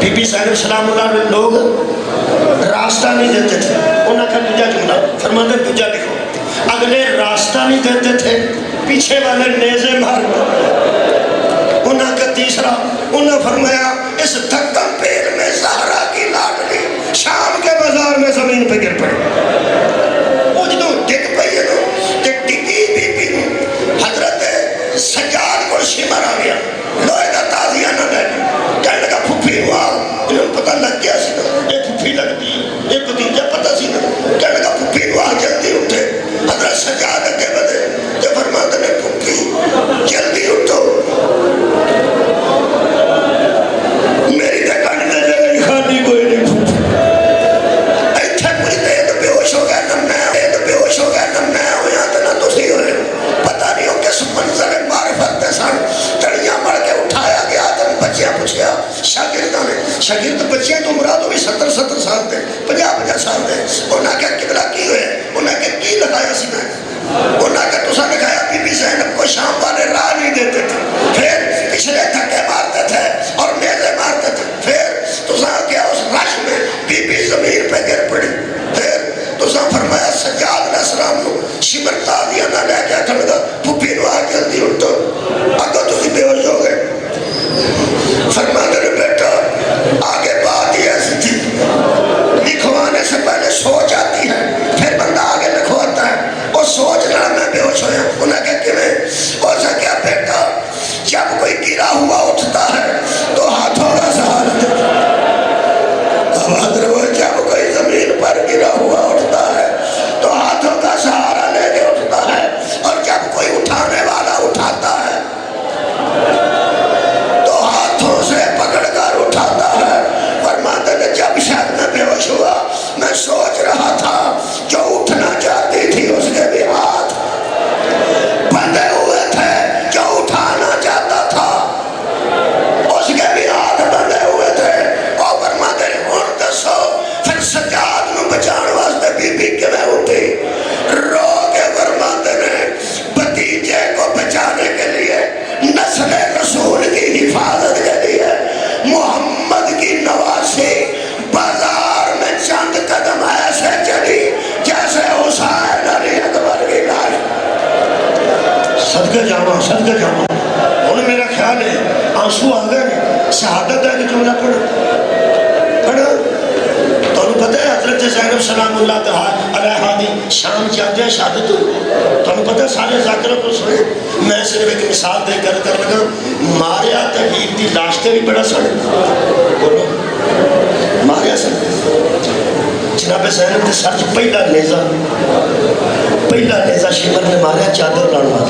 بی بی زینب سلام اللہ علیہ لوگ راستہ نہیں دیتے تھے. انہوں کا دوجا جملہ فرماتے دوجا لکھو, اگلے راستہ نہیں دیتے تھے پیچھے والے نیزے مارتے. انہوں کا تیسرا انہوں فرمایا اس دھکم پیر میں زہرا کی لاڈلی شام کے بازار میں زمین پہ گر پڑی. وہ جدوں ڈگ پئی ہے تے ڈگی بی بی حضرت سجاد کو شمر آ گیا, لوہے دا تازیہ نہ لے کہنے لگا پھوپھی ہوا, انہوں پتہ لگ گیا سی نا یہ پھوپھی لگتی ہے یہ بتیجا پتہ سی نا, کہنے لگا پھوپھی ہوا جلدی اٹھے. حضرت سجاد اگے بدے تے فرماتے نے پھوپھی جلدی اٹھو, میری تے کھانے دے جگہ خالی کوئی نہیں. ایتھے پوری تے بے ہوش ہو گیا نہ میں بے ہوش ہو گیا نہ میں ہویا تے نہ تسی ہوئے, پتہ نہیں ہو کس منظر معرفت دے سن تڑیاں مڑ کے اٹھایا گیا. تے بچیاں پوچھیا شاگرداں نے, شاگرد بچیاں تو مراد ہوئی 70 سال دے 50 سال دے. انہاں کہا قبلہ کی ہوئے, انہاں کہا کی لگایا سی میں, انہاں کہا تساں لگایا بی بی زینب کو شام والے راہ نہیں دیتے تھے, پھر پچھلے دھکے مارتے تھے اور نیزے مارتے تھے, پھر تساں کیا اس رش میں بی بی زمین پہ گر پڑی, پھر تساں فرمایا سجاد علیہ السلام کو شمر تازیہ نہ لے کے کھڑ گا پھوپھی نو آ جلدی اٹھو, اگو تسی بے ہوش ہو گئے. فرماتے نے بیٹا آگے بات ہی ایسی تھی, لکھوا آواز وہ جب کوئی زمین پر گرا ہوا اٹھتا ہے تو ہاتھوں کا سہارا لے کے اٹھتا ہے، اور جب کوئی اٹھانے والا اٹھاتا ہے تو ہاتھوں سے پکڑ کر اٹھاتا ہے۔ فرماتے ہیں جب شاید میں بے ہوش ہوا میں سوچ رہا تھا جو اٹھنا چاہتی تھی اس کے بھی ہاتھ بندھے ہوئے تھے، جو اٹھانا چاہتا تھا اس کے بھی ہاتھ بندھے ہوئے تھے۔ اور فرماتے ہیں ہن دسو پھر سجاد نو بچان واسطے بی بی کیویں اٹھی؟ رو کے فرماتے ہیں بھتیجے کو بچانے کے لیے، نسل رسول کی حفاظت کے لیے، محمد کی نواسی بازار میں چند قدم ایسے چلی جیسے حسین علی اکبر کی لاش۔ صدقہ جاواں صدقہ جاواں، انہوں میرا خیال ہے آنسو آ گئے، شہادت ہے کہ جملہ پڑھا تو انہوں پتہ ہے حضرت زینب سلام اللہ علیہ دی شام چاہتے ہیں شہادت تو انہوں پتہ ہے سارے ذاکرہ کو سنے۔ میں صرف ایک مثال دے کر لگا، ماریا تحقیق دی لاشتے بھی بڑا سنے، بولو ماریا سنے۔ جناب زینب دے سر پہلا نیزہ شمر نے ماریا چادر لانوا،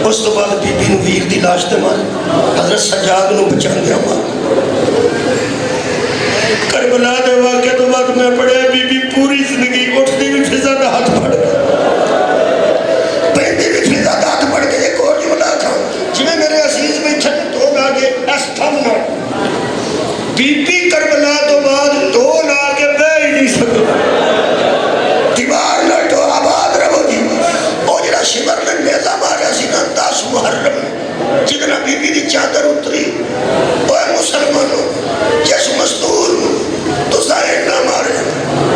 اس تو بعد بی بی نو ویر دی لاش تے مارے، حضرت سجاد نو بچان دیا مارے۔ کربلا دے واقعے تو بعد میں پڑھے بی بی پوری زندگی اٹھتی بھی فضا دا ہاتھ پڑھ گئے، پہنتی بھی فضا دا ہاتھ پڑھ گئے۔ ایک اور جملہ تھا جنہیں میرے عزیز میں چھت تو آگے استھمنا بی بی کربلا تو بعد دو لا کے بے ہی نہیں سکتا، دیوار لٹو آباد رہو جی۔ اور جنہا شمر نے نیزہ ماریا سی نا 10 محرم جتنا بی بی دی چادر اتری، وہ مسلمانوں جس مستور تو ظاہر نہ مارے،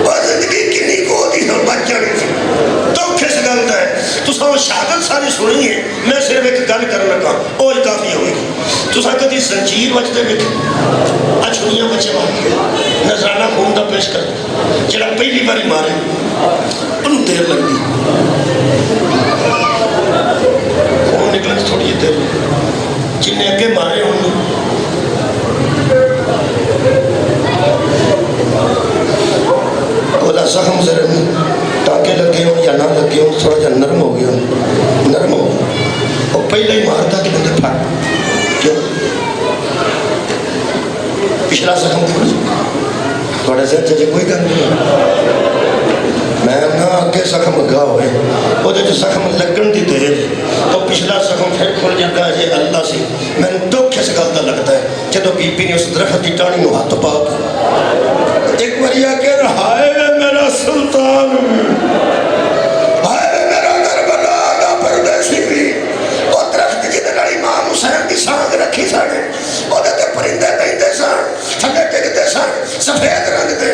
وہ زندگی کنی کو دی ہم بچ جانے تھی۔ تو کس گلت ہے تو سو شہادت ساری سنی ہے، میں صرف ایک گل کرنا کہا اور کافی ہوئے گی۔ تو سا کدی زنجیر بچتے بھی اچھ دنیا بچے مارے نظرانہ خون دا پیش کر جڑا پہلی باری مارے انہوں دیر لگ دی، خون نکلنے تھوڑی دیر جنہیں اگے مارے انہوں بولا زخم ذرا ٹانکے لگے ہوں یا نہ لگے ہوں، تھوڑا جا نرم ہو گیا، نرم ہو اور پہلے ہی مارتا کہ بندے پھٹ کیوں پچھلا زخم کھل تھوڑے سے ججے کوئی گل نہیں، میں نہ اگے زخم لگا ہوئے وہ جو زخم لگن دی دیر تو پچھلا زخم پھر کھل جاتا ہے یہ اللہ سے۔ میں دکھ اس گل کا لگتا ہے جدو بی بی نے اس درخت کی ٹانی نو ہاتھ پا کے ایک وریا کہ ہائے میرا سلطان، ہائے میرا کربلا دا پردیسی بھی، وہ درخت جدے نال امام حسین دی سانگ رکھی ساڑے وہ دے پرندے بیندے سان تھلے ٹکتے سان سفید رنگ دے،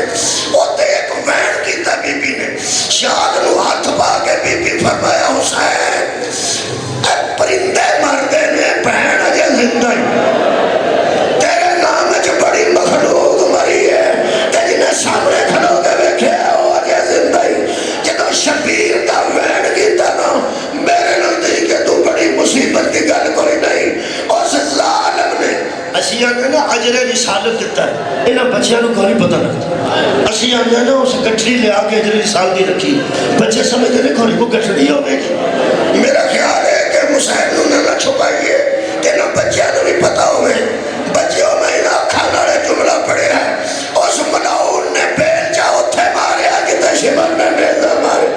وہ تے ایک وین کیتا بی بی نے شاد نو ہاتھ پا کے بی بی فرمایا حسین اے پرندے مردے نے بہن اجے زندہ تیرے نام جو بڑی مخلوق مری ہے تے جنہیں سامنے کھلو کے بیٹھے ہو اجے زندہ جدو شبیر دا وین کیتا نا میرے نزدیک کہ تو بڑی مصیبت کی گل کوئی نہیں۔ اس ظالم نے اسیاں نے نا اجر رسالت دیتا ہے، انہاں بچیاں نو کوئی پتہ لگتا، اسیاں نے نا اس گٹھڑی لے آ کے اجر رسالت دی رکھی، بچے سمجھتے ہیں کوئی کو گٹھڑی ہوگی۔ میرا خیال ہے کہ حسین نے نہ چھپائیے کہ نہ بچیاں نو بھی پتہ ہوئے، بچیوں میں نہ کھانا رہے جملہ پڑے ہیں، اس ملاؤن نے بیل جا اتھے مارے آگے تشمر نے نیزہ مارے،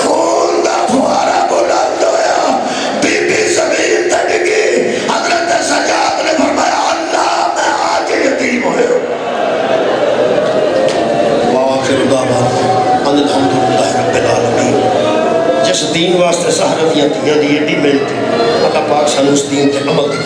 خون دا فوارا بلند ہویا، بی بی زمین تڑگی، حضرت سجاد نے فرمایا اللہ میں آج یتیم ہوئے ہوں۔ وآخر دعوانا ان الحمدللہ رب العالمین۔ جس دین واسطے سہرت یا دیاں دی ایڈی محنت اللہ پاک سانو اس دین تے عمل دی